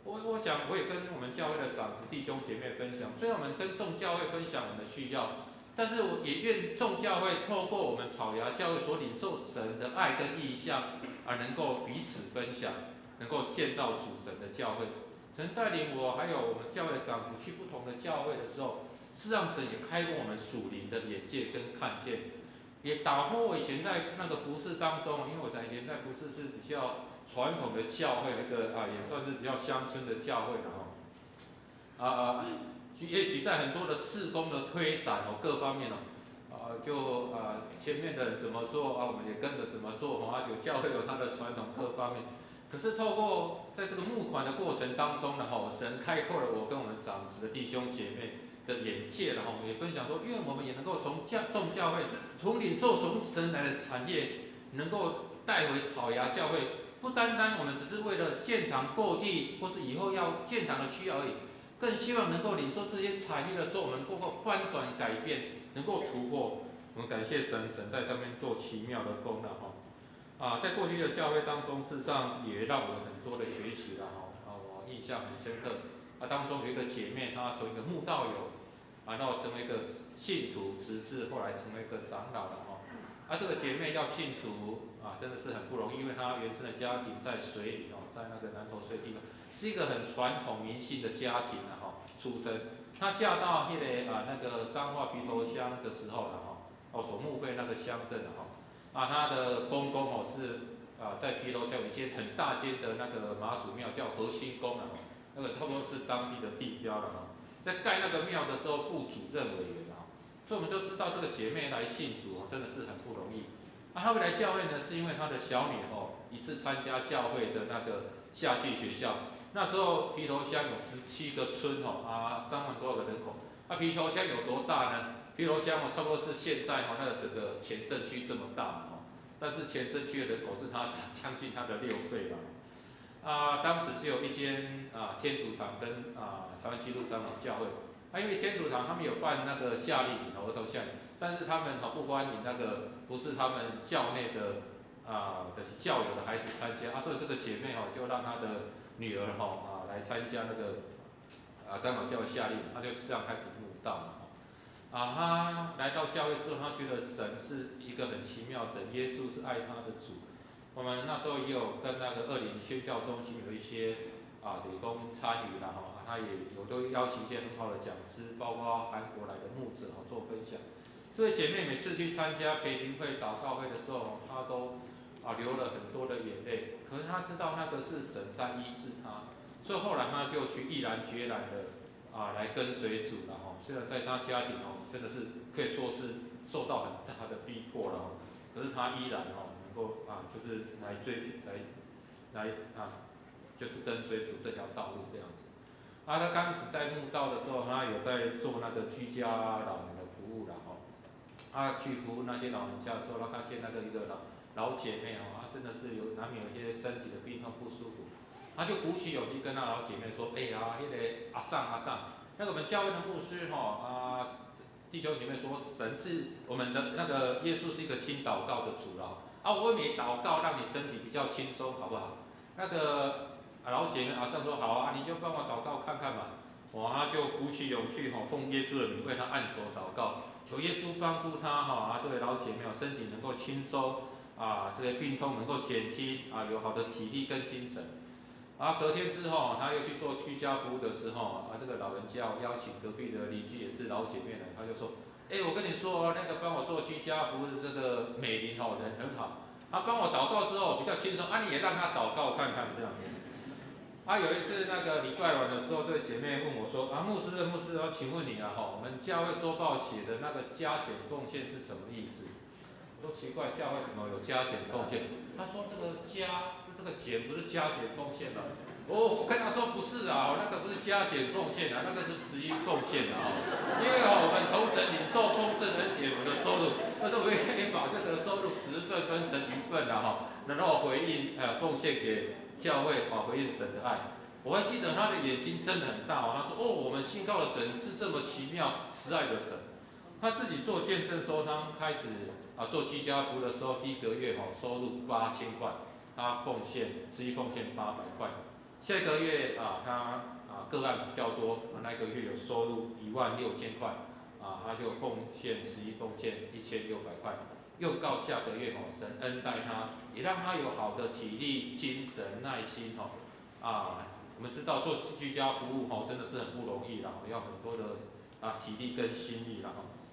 我想我也跟我们教会的长子弟兄姐妹分享，虽然我们跟众教会分享我们的需要，但是我也愿众教会透过我们草芽教会所领受神的爱跟意向能够彼此分享，能够建造属神的教会。神带领我还有我们教会的长子去不同的教会的时候，是让神也开过我们属灵的眼界跟看见，也打破我以前在那个服事当中，因为我以前在服事是比较传统的教会，那个也算是比较乡村的教会也许在很多的事工的推展各方面就前面的人怎么做我们也跟着怎么做有教会有它的传统各方面。可是透过在这个募款的过程当中神开阔了我跟我们长子的弟兄姐妹的眼界也分享说，愿我们也能够从众教会，从领受从神来的产业，能够带回草芽教会。不单单我们只是为了建堂购地，或是以后要建堂的需要而已，更希望能够领受这些产业的时候，我们能够翻转改变，能够突破。我们感谢神，神在那边做奇妙的功在过去的教会当中，事实上也让我很多的学习我印象很深刻。当中有一个姐妹，她从一个慕道友然后成为一个信徒执事，后来成为一个长老这个姐妹要信主真的是很不容易，因为她原生的家庭在水里在那个南投水地方，是一个很传统迷信的家庭出身。她嫁到那个彰化皮头乡的时候所牧会那个乡镇他的公公是在皮头乡有一间很大间的那个妈祖庙叫核心宫那个差不多是当地的地标了在盖那个庙的时候，副主任委员所以我们就知道这个姐妹来信主真的是很不容易。她会来教会呢，是因为她的小女一次参加教会的那个夏季学校。那时候皮头乡有17个村3万多个人口。皮头乡有多大呢？皮头乡差不多是现在那个整个前镇区这么大但是前镇区的人口是它将近它的6倍了。当时是有一间天主堂跟台湾基督长老教会。因为天主堂他们有办那个夏令营儿童夏令营，但是他们不欢迎那个不是他们教内的教友的孩子参加所以这个姐妹就让她的女儿来参加那个长老教会夏令营，她就这样开始慕道她来到教会之后，她觉得神是一个很奇妙的神，耶稣是爱她的主。我们那时候也有跟那个20宣教中心有一些理工参与啦他也都邀请一些很好的讲师，包括韩国来的牧者做分享。这位姐妹每次去参加培灵会、祷告会的时候，她都流了很多的眼泪。可是她知道那个是神在医治她，所以后来她就去毅然决然的来跟随主了虽然在她家庭真的是可以说是受到很大的逼迫了可是她依然能够就是来就是跟随主这条道路这样子。她刚开始在慕道的时候，她有在做那个居家老人的服务去服务那些老人家的时候，她看见那个一个老姐妹真的是难免有一些身体的病痛不舒服，她就鼓起勇气跟那老姐妹说：“那个阿上，那个我们教会的牧师弟兄姐妹说，神是我们的那个耶稣是一个听祷告的主我为你祷告，让你身体比较轻松，好不好？”那个老姐妹阿上说：“好你就帮我祷告看看嘛。”她就鼓起勇气奉耶稣的名为她按手祷告，求耶稣帮助她这位老姐妹身体能够轻松这个病痛能够减轻有好的体力跟精神。隔天之后，她又去做居家服务的时候这个老人家邀请隔壁的邻居也是老姐妹来，她就说：“我跟你说那个帮我做居家服务的这个美玲人很好。”帮我祷告之后比较轻松你也让他祷告看看这样子。有一次那个礼拜晚的时候，这位姐妹问我说：“牧师，请问你我们教会周报写的那个加减奉献是什么意思？”我说奇怪，教会怎么有加减奉献？她说：“这个减不是加减奉献了。”我跟她说不是那个不是加减奉献那个是11奉献因为我们从神领受丰盛恩典我们的收入，但是我们可以把这个收入10份分成1份然后回应奉献给教会回应神的爱。我还记得她的眼睛真的很大她说：“我们信靠的神是这么奇妙慈爱的神。”她自己做见证说，她开始做居家服务的时候，第1个月收入8000块，她奉献11奉献800块。下一个月她个案比较多，那一个月有收入16000块她就奉献11奉献1600块。又到下个月神恩待她，也让她有好的体力、精神、耐心我们知道做居家服务真的是很不容易要很多的体力跟心力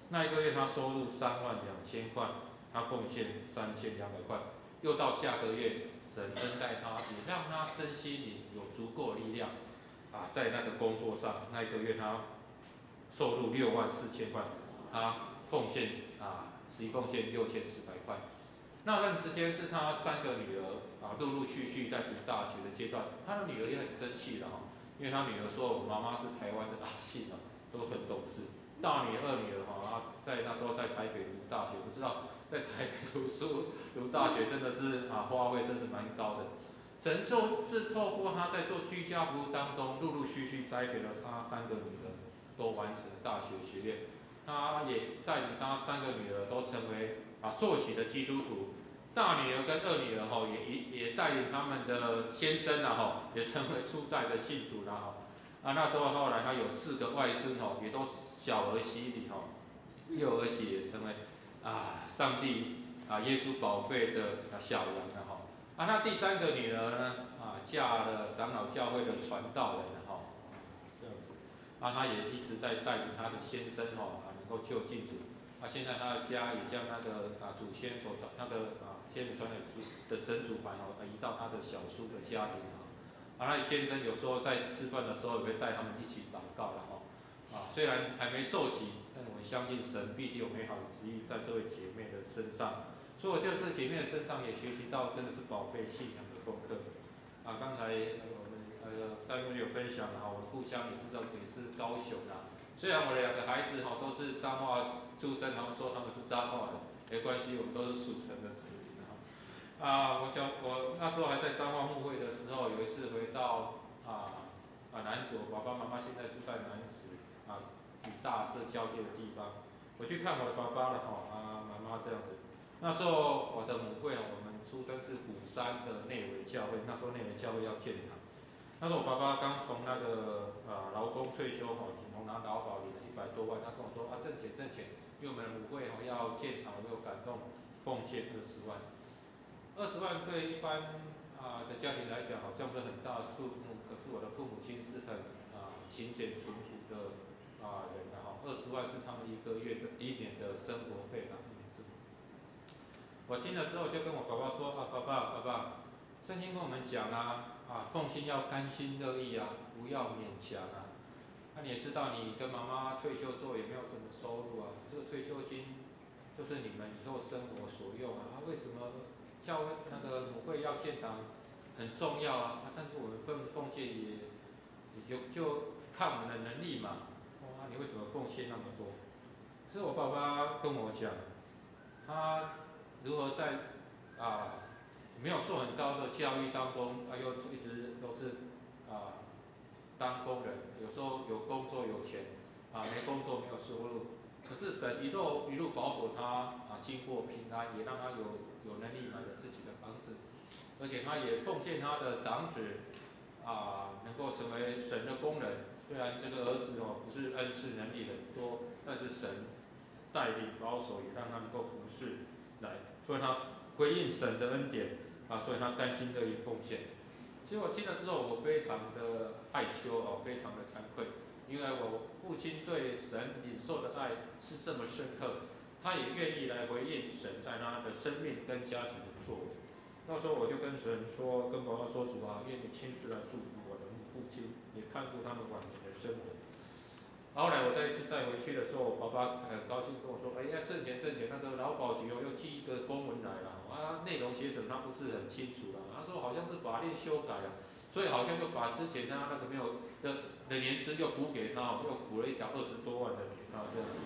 那一个月她收入32000块，她奉献3200块。又到下个月，神恩待她，也让她身心灵有足够的力量在那个工作上，那一个月她收入64000块，她奉献11奉献6400块。那段时间是她3个女儿陆陆续续在读大学的阶段，她的女儿也很争气的因为她女儿说：“我妈妈是台湾的阿信都很懂事。”大女儿、2女儿在那时候在台北读大学，不知道在台北读大学真的是花费真是蛮高的。神就是透过她在做居家服务当中，陆陆续续栽培了她3个女儿，都完成了大学学业。她也带领她3个女儿都成为受洗的基督徒。大女儿跟2女儿也带领他们的先生也成为初代的信徒那时候后来她有4个外孙也都小儿洗礼幼儿洗也成为上帝耶稣宝贝的小羊那第3个女儿呢嫁了长老教会的传道人这样子她也一直在带领她的先生能够就近主现在他的家也将那个祖先所传那个先祖传的神主牌移到他的小叔的家庭他先生有时候在吃饭的时候也会带他们一起祷告虽然还没受洗，但我相信神必定有美好的旨意在这位姐妹的身上。所以我在这姐妹的身上也学习到，真的是宝贝信仰的功课。刚才我们戴牧有分享我的故乡也是高雄虽然我的2个孩子都是彰化出生，他们说他们是彰化人，没关系，我们都是属神的子民我那时候还在彰化牧会的时候，有一次回到南子，我爸爸妈妈现在住在南子与大社交界的地方，我去看我的爸爸妈妈这样子。那时候我的母会我们出生是鼓山的内围教会，那时候内围教会要建堂。那时候我爸爸刚从那个劳工退休从拿劳保领了100多万，他跟我说挣钱，因为我们的母会要建堂，我有感动，奉献20万。20万对一般的家庭来讲好像不是很大的数目，可是我的父母亲是很勤俭朴朴的人20万是他们一年的生活费我听了之后就跟我爸爸说爸爸，圣经跟我们讲奉献要甘心乐意不要勉强你也知道，你跟妈妈退休之后也没有什么收入这个退休金就是你们以后生活所用为什么教会那个母会要建堂很重要但是我们奉献也就看我们的能力嘛你为什么奉献那么多？所以我爸爸跟我讲，他如何在没有受很高的教育当中又一直都是当工人，有时候有工作有钱没工作没有收入，可是神一路保守他经过平安，也让他有能力买了自己的房子，而且他也奉献他的长子能够成为神的工人。虽然这个儿子不是恩赐能力很多，但是神带领保守，也让他能够服侍所以他回应神的恩典所以他甘心乐意奉献。其实我听了之后，我非常的害羞非常的惭愧，因为我父亲对神领受的爱是这么深刻，他也愿意来回应神在他的生命跟家庭的作为。那时候我就跟神说，跟爸爸说，主愿你亲自来祝福我的父亲，也看顾他们晚年的生活。后来我再一次再回去的时候，我爸爸很高兴跟我说，挣钱，那个劳保局又寄一个公文来了内容写什么他不是很清楚他说好像是法令修改所以好像又把之前他那个没有的年资又补给他又补了一条20多万的给他这样子。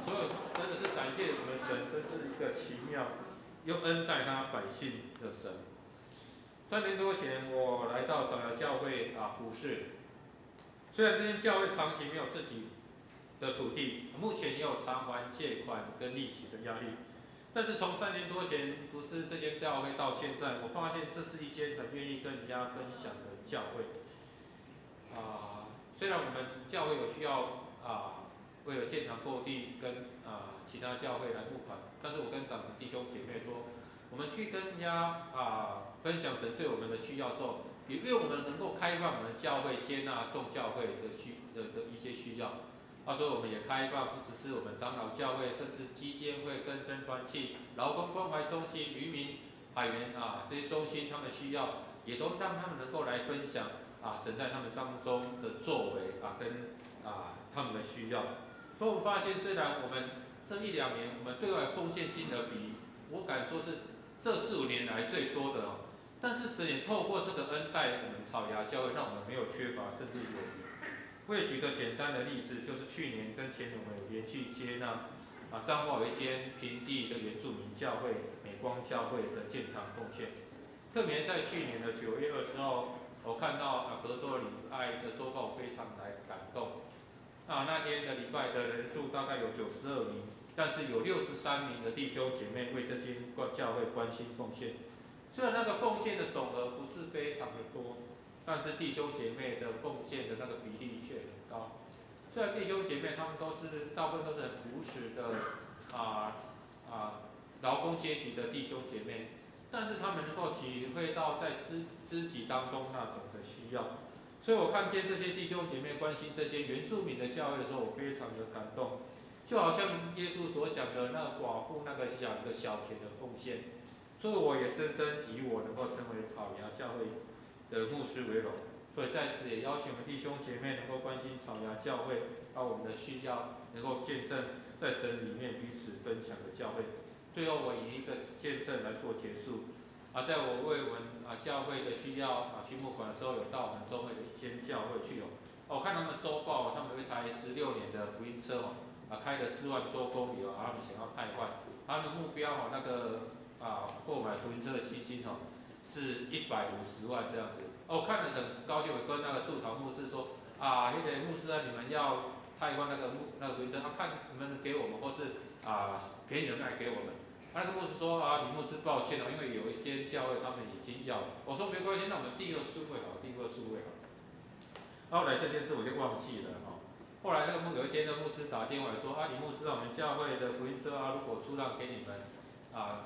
所以真的是感谢我们神，真是一个奇妙又恩待他百姓的神。3年多前，我来到草芽教会服侍。虽然这间教会长期没有自己的土地，目前也有偿还借款跟利息的压力，但是从3年多前服侍这间教会到现在，我发现这是一间很愿意跟人家分享的教会。虽然我们教会有需要为了建堂购地跟其他教会来募款，但是我跟长子弟兄姐妹说，我们去跟人家分享神对我们的需要的时候，也因为我们能够开放我们的教会接纳众教会的一些需要。所以我们也开放，不只是我们长老教会，甚至基甸会、更生团契、劳工关怀中心、渔民海员这些中心，他们需要，也都让他们能够来分享神在他们当中的作为跟他们的需要。所以我们发现，虽然我们这1-2年我们对外奉献金额比我敢说是这4-5年来最多的但是神也透过这个恩待我们草芽教会，让我们没有缺乏，甚至有余。我也举个简单的例子，就是去年跟前年我们有连续接纳彰化有一间平地的原住民教会美光教会的建堂奉献。特别在去年的9月20号，我看到德州礼拜的周报，非常来感动。那天的礼拜的人数大概有92名，但是有63名的弟兄姐妹为这间教会关心奉献。虽然那个奉献的总额不是非常的多，但是弟兄姐妹的奉献的那个比例却很高。虽然弟兄姐妹他们大部分都是很朴实的劳工阶级的弟兄姐妹，但是他们能够体会到在肢体当中那种的需要。所以我看见这些弟兄姐妹关心这些原住民的教会的时候，我非常的感动。就好像耶稣所讲的那个寡妇那个讲的小钱的奉献，所以我也深深以我能够成为草芽教会的牧师为荣。所以在此也邀请我们弟兄姐妹能够关心草芽教会，把我们的需要能够见证在神里面彼此分享的教会。最后我以一个见证来做结束。在我为我们教会的需要去募款的时候，有到我们中会的一间教会去我看他们周报，他们有一台16年的福音车开了4万多公里他们想要汰换，他们的目标那个购买福音车的基金是150万这样子。我看了很高兴，我跟那个驻堂牧师说那个牧师你们要汰换那个福音车，看你们给我们或是便宜的卖给我们。那个牧师说李牧师抱歉因为有一间教会他们已经要了。我说没关系，那我们第二顺位好，第二顺位好。后来这件事我就忘记了后来有一天的牧师打电话说李牧师我们教会的福音车如果出让给你们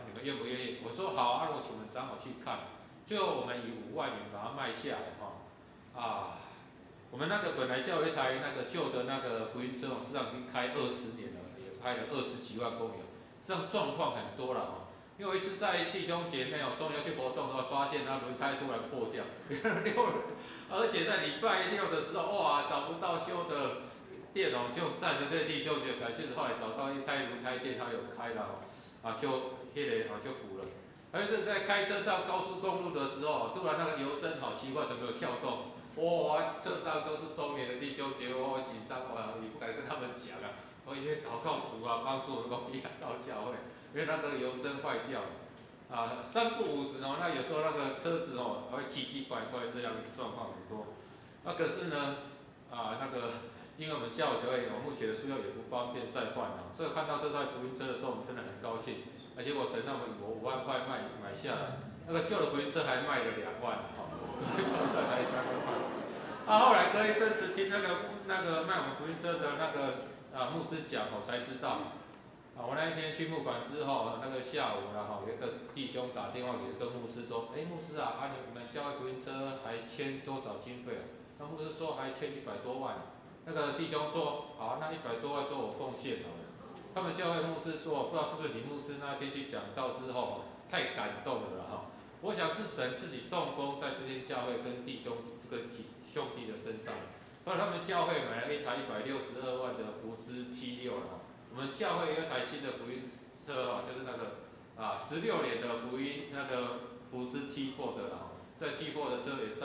你们愿不愿意？我说好我请我们长老去看。最后我们以5万元把它卖下来我们那个本来就有一台那个旧的那个福音车实际上已经开20年了，也开了20几万公里。实际上状况很多了因为有一次在弟兄姐妹说要去活动的时候，发现轮胎突然破掉，而且在礼拜6的时候，找不到修的店就载着这弟兄姐妹，其实后来找到一台轮胎店，他有开了就就补了。而且在开车到高速公路的时候，突然那个油针奇怪怎么有跳动，车上都是收免的弟兄姐妹，我紧张也不敢跟他们讲我一些祷告主帮助我能够避到教会，因为那个油针坏掉了3不5时那有时候那个车子还会奇奇怪怪，这样的状况很多。可是呢因为我们教会目前的需要也不方便再换所以看到这台福音车的时候，我们真的很高兴。结果神让我们5万块买下来，那个旧的福音车还卖了2万再来3万。后来隔一阵子听那个卖我们福音车的那个牧师讲才知道我那一天去募款之后，那个下午有一个弟兄打电话给一个牧师说，牧师你们教会福音车还欠多少经费那牧师说还欠100多万。那个弟兄说好，那100多万都我奉献他们教会牧师说，不知道是不是李牧师那天去讲道之后太感动了我想是神自己动工在这间教会跟弟兄这个兄弟的身上。所以他们教会买了一台162万的福斯 T6我们教会有一台新的福音车就是那个16年的福音那个福斯 T4 的这 T4 的车也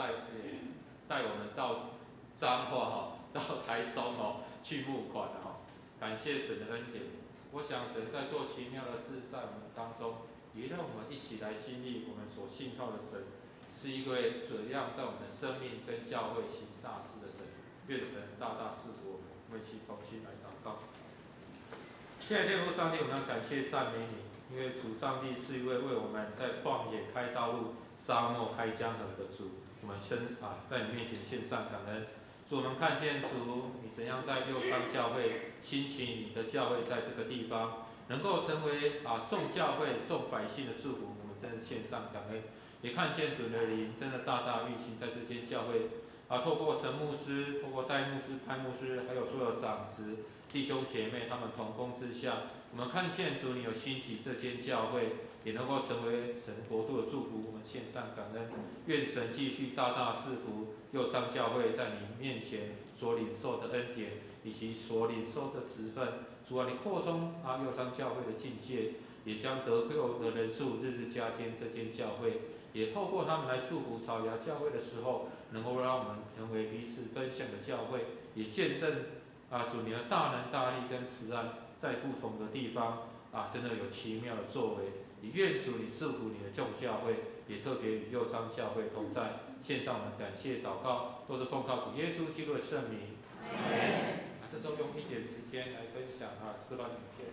带我们到彰化到台中去募款感谢神的恩典。我想神在做奇妙的事在我们当中，也让我们一起来经历我们所信靠的神是一位怎样在我们的生命跟教会行大事的神。愿神大大赐福我们，我们一起同心来祷告。亲爱的天父上帝，我们要感谢赞美你，因为主上帝是一位为我们在旷野开道路、沙漠开江河的主。我们在你面前献上感恩。主，我们看见主你怎样在6章教会兴起你的教会，在这个地方能够成为众教会、众百姓的祝福，我们真的献上感恩。也看见主的灵真的大大运行在这间教会透过陈牧师、透过戴牧师、潘牧师，还有所有长子、弟兄姐妹，他们同工之下，我们看见主你有兴起这间教会，也能够成为神国度的祝福，我们献上感恩。愿神继续大大赐福6章教会在你面前所领受的恩典，以及所领受的职分。主你扩充6章教会的境界，也将得救的人数日日加添这间教会，也透过他们来祝福草芽教会的时候，能够让我们成为彼此分享的教会，也见证主你的大能大力跟慈爱，在不同的地方真的有奇妙的作为。也愿主你祝福你的众教会，也特别与6章教会同在。献上我们感谢祷告，都是奉靠主耶稣基督的圣名。这时候用一点时间来分享这段影片。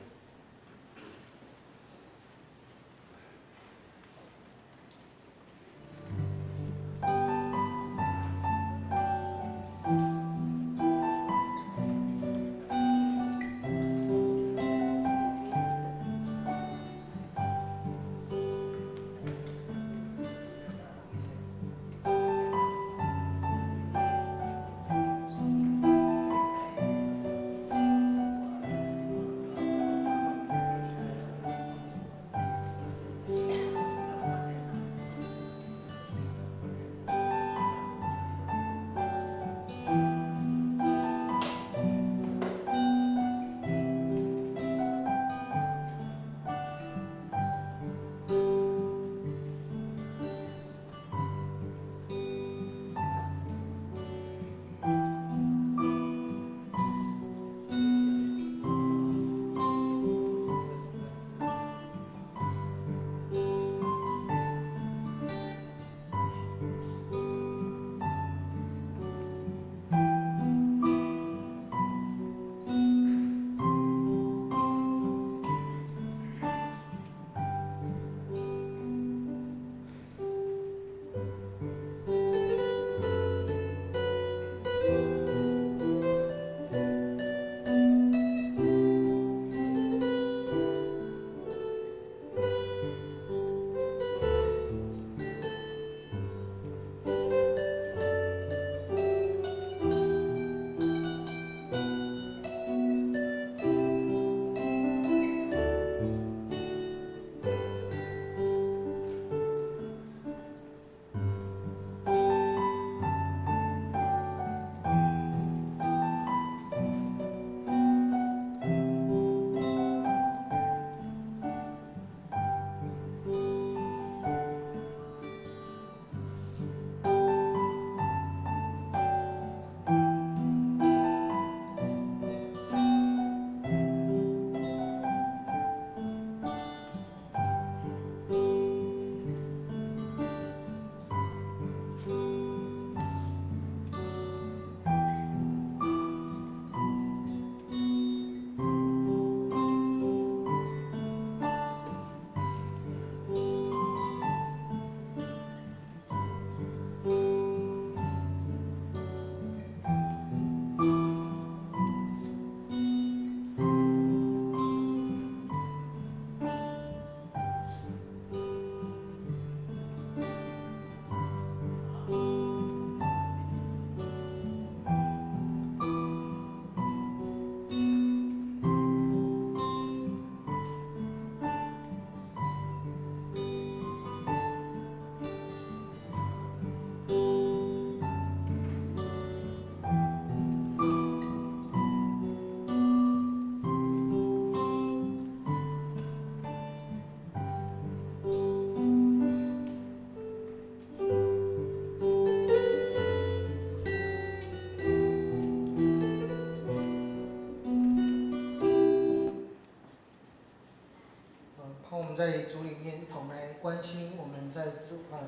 帮我们在主里面一同来关心我们在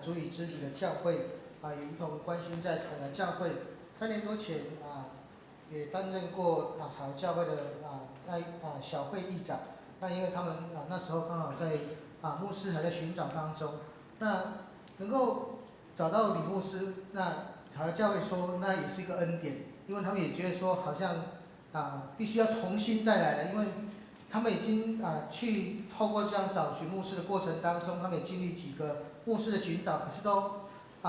主里肢体的教会也一同关心在草芽教会。3年多前也担任过草芽教会的小会议长。那因为他们那时候刚好在牧师还在寻找当中，那能够找到李牧师，那草芽教会说那也是一个恩典，因为他们也觉得说好像必须要重新再来了，因为他们已经去透过这样找寻牧师的过程当中，他们也经历几个牧师的寻找，可是都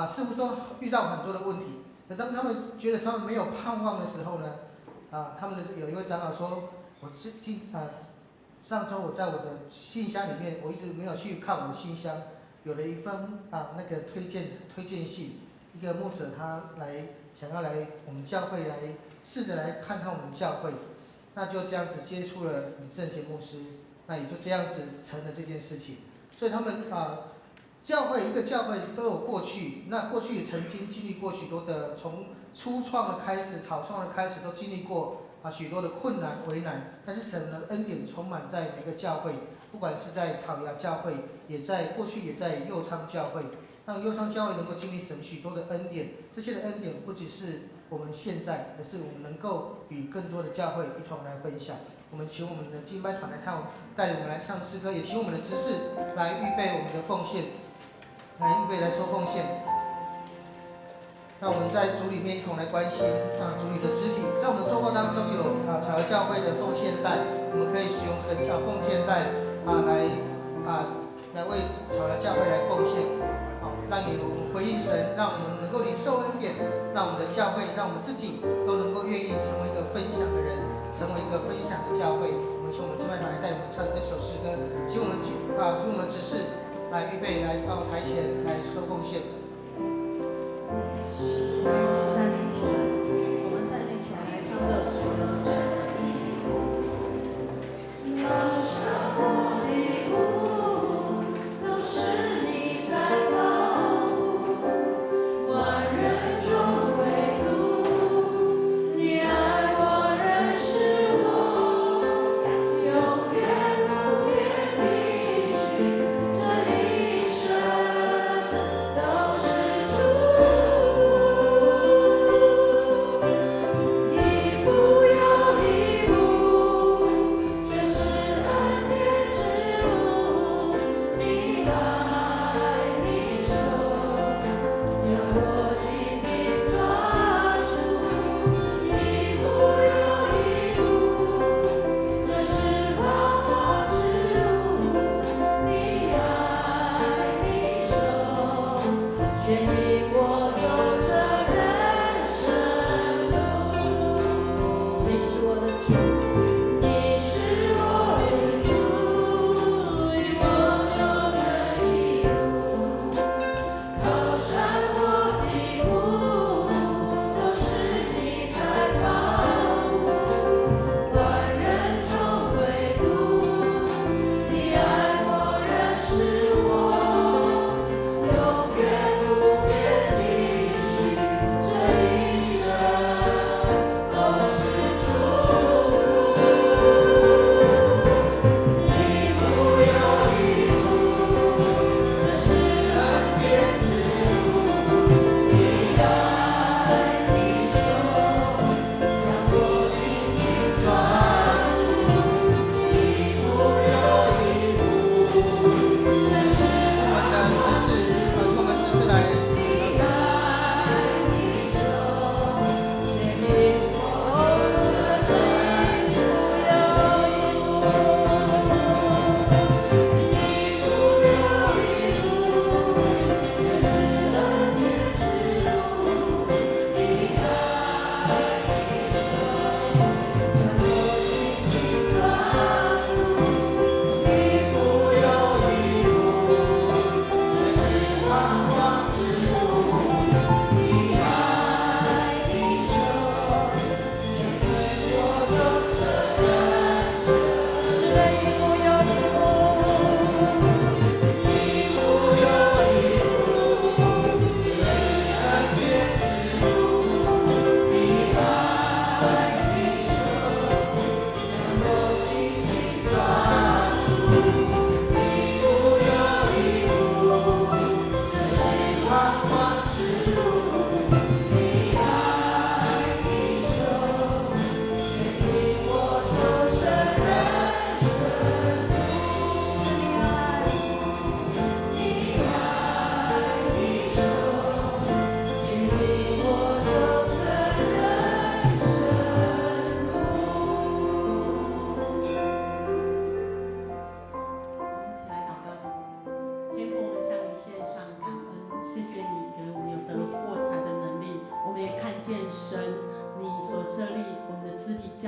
似乎都遇到很多的问题。可当他们觉得他们没有盼望的时候呢，他们的有一位长老说，上周我在我的信箱里面，我一直没有去看我的信箱，有了一份那个推荐信，一个牧者他想要来我们教会来试着来看看我们的教会，那就这样子接触了李正贤牧师，那也就这样子成了这件事情。所以他们一个教会都有过去，那过去也曾经经历过许多的，从初创的开始、草创的开始，都经历过许多的困难、为难。但是神的恩典充满在每个教会，不管是在草芽教会，过去也在右昌教会，让右昌教会能够经历神许多的恩典。这些的恩典不只是我们现在，而是我们能够与更多的教会一同来分享。我们请我们的敬拜团来带领我们来唱诗歌，也请我们的执事来预备我们的奉献。来说奉献，那我们在主里面一同来关心主里的肢体。在我们的周末当中有草芽教会的奉献袋，我们可以使用这个奉献袋来为草芽教会来奉献，让我们回应神，让我们能够领受恩典，让我们的教会，让我们自己都能够愿意成为一个分享的人，成为一个分享的教会。我们请我们敬拜团来带我们唱这首诗歌，请我们指示。来预备，来到台前来收奉献。我们一起站立起来，我们站立起来来唱这首诗歌。留下我的路，都是你在保护，万人中唯独你爱我，认识我，永远不变的许。这一生都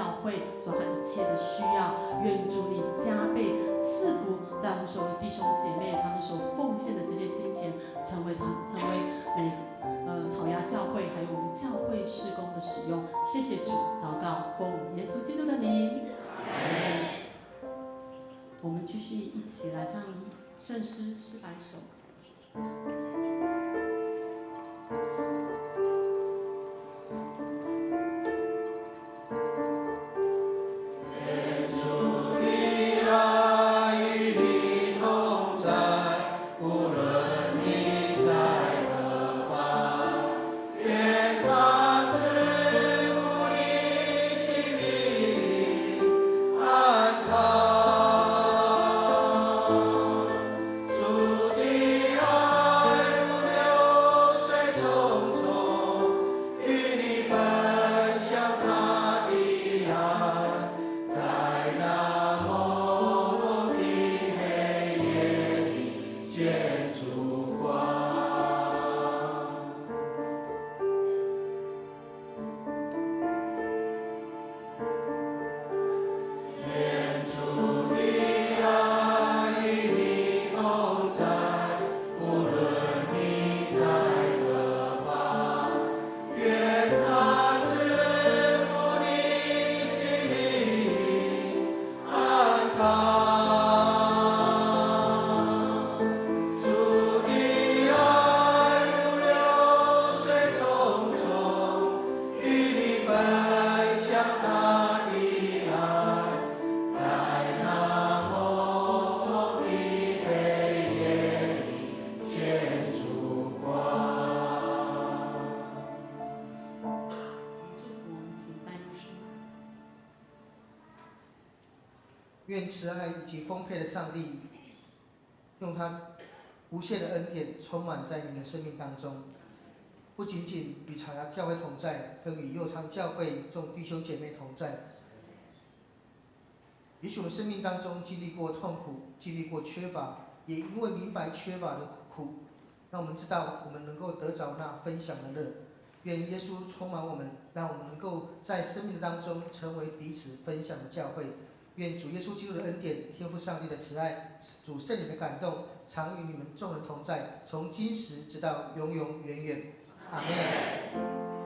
教会，主他一切的需要，愿主你加倍赐福在我们所有弟兄姐妹他们所奉献的这些金钱，成为草芽教会还有我们教会事工的使用。谢谢主，祷告奉耶稣基督的名，阿门。我们继续一起来唱圣诗400首。愿慈爱以及丰沛的上帝，用他无限的恩典充满在你们的生命当中，不仅仅与草芽教会同在，更与右昌教会众弟兄姐妹同在。也许我们生命当中经历过痛苦，经历过缺乏，也因为明白缺乏的苦，让我们知道我们能够得着那分享的乐。愿耶稣充满我们，让我们能够在生命当中成为彼此分享的教会。愿主耶稣基督的恩典、天父上帝的慈爱、主圣灵的感动，常与你们众人同在，从今时直到永永远远。阿们。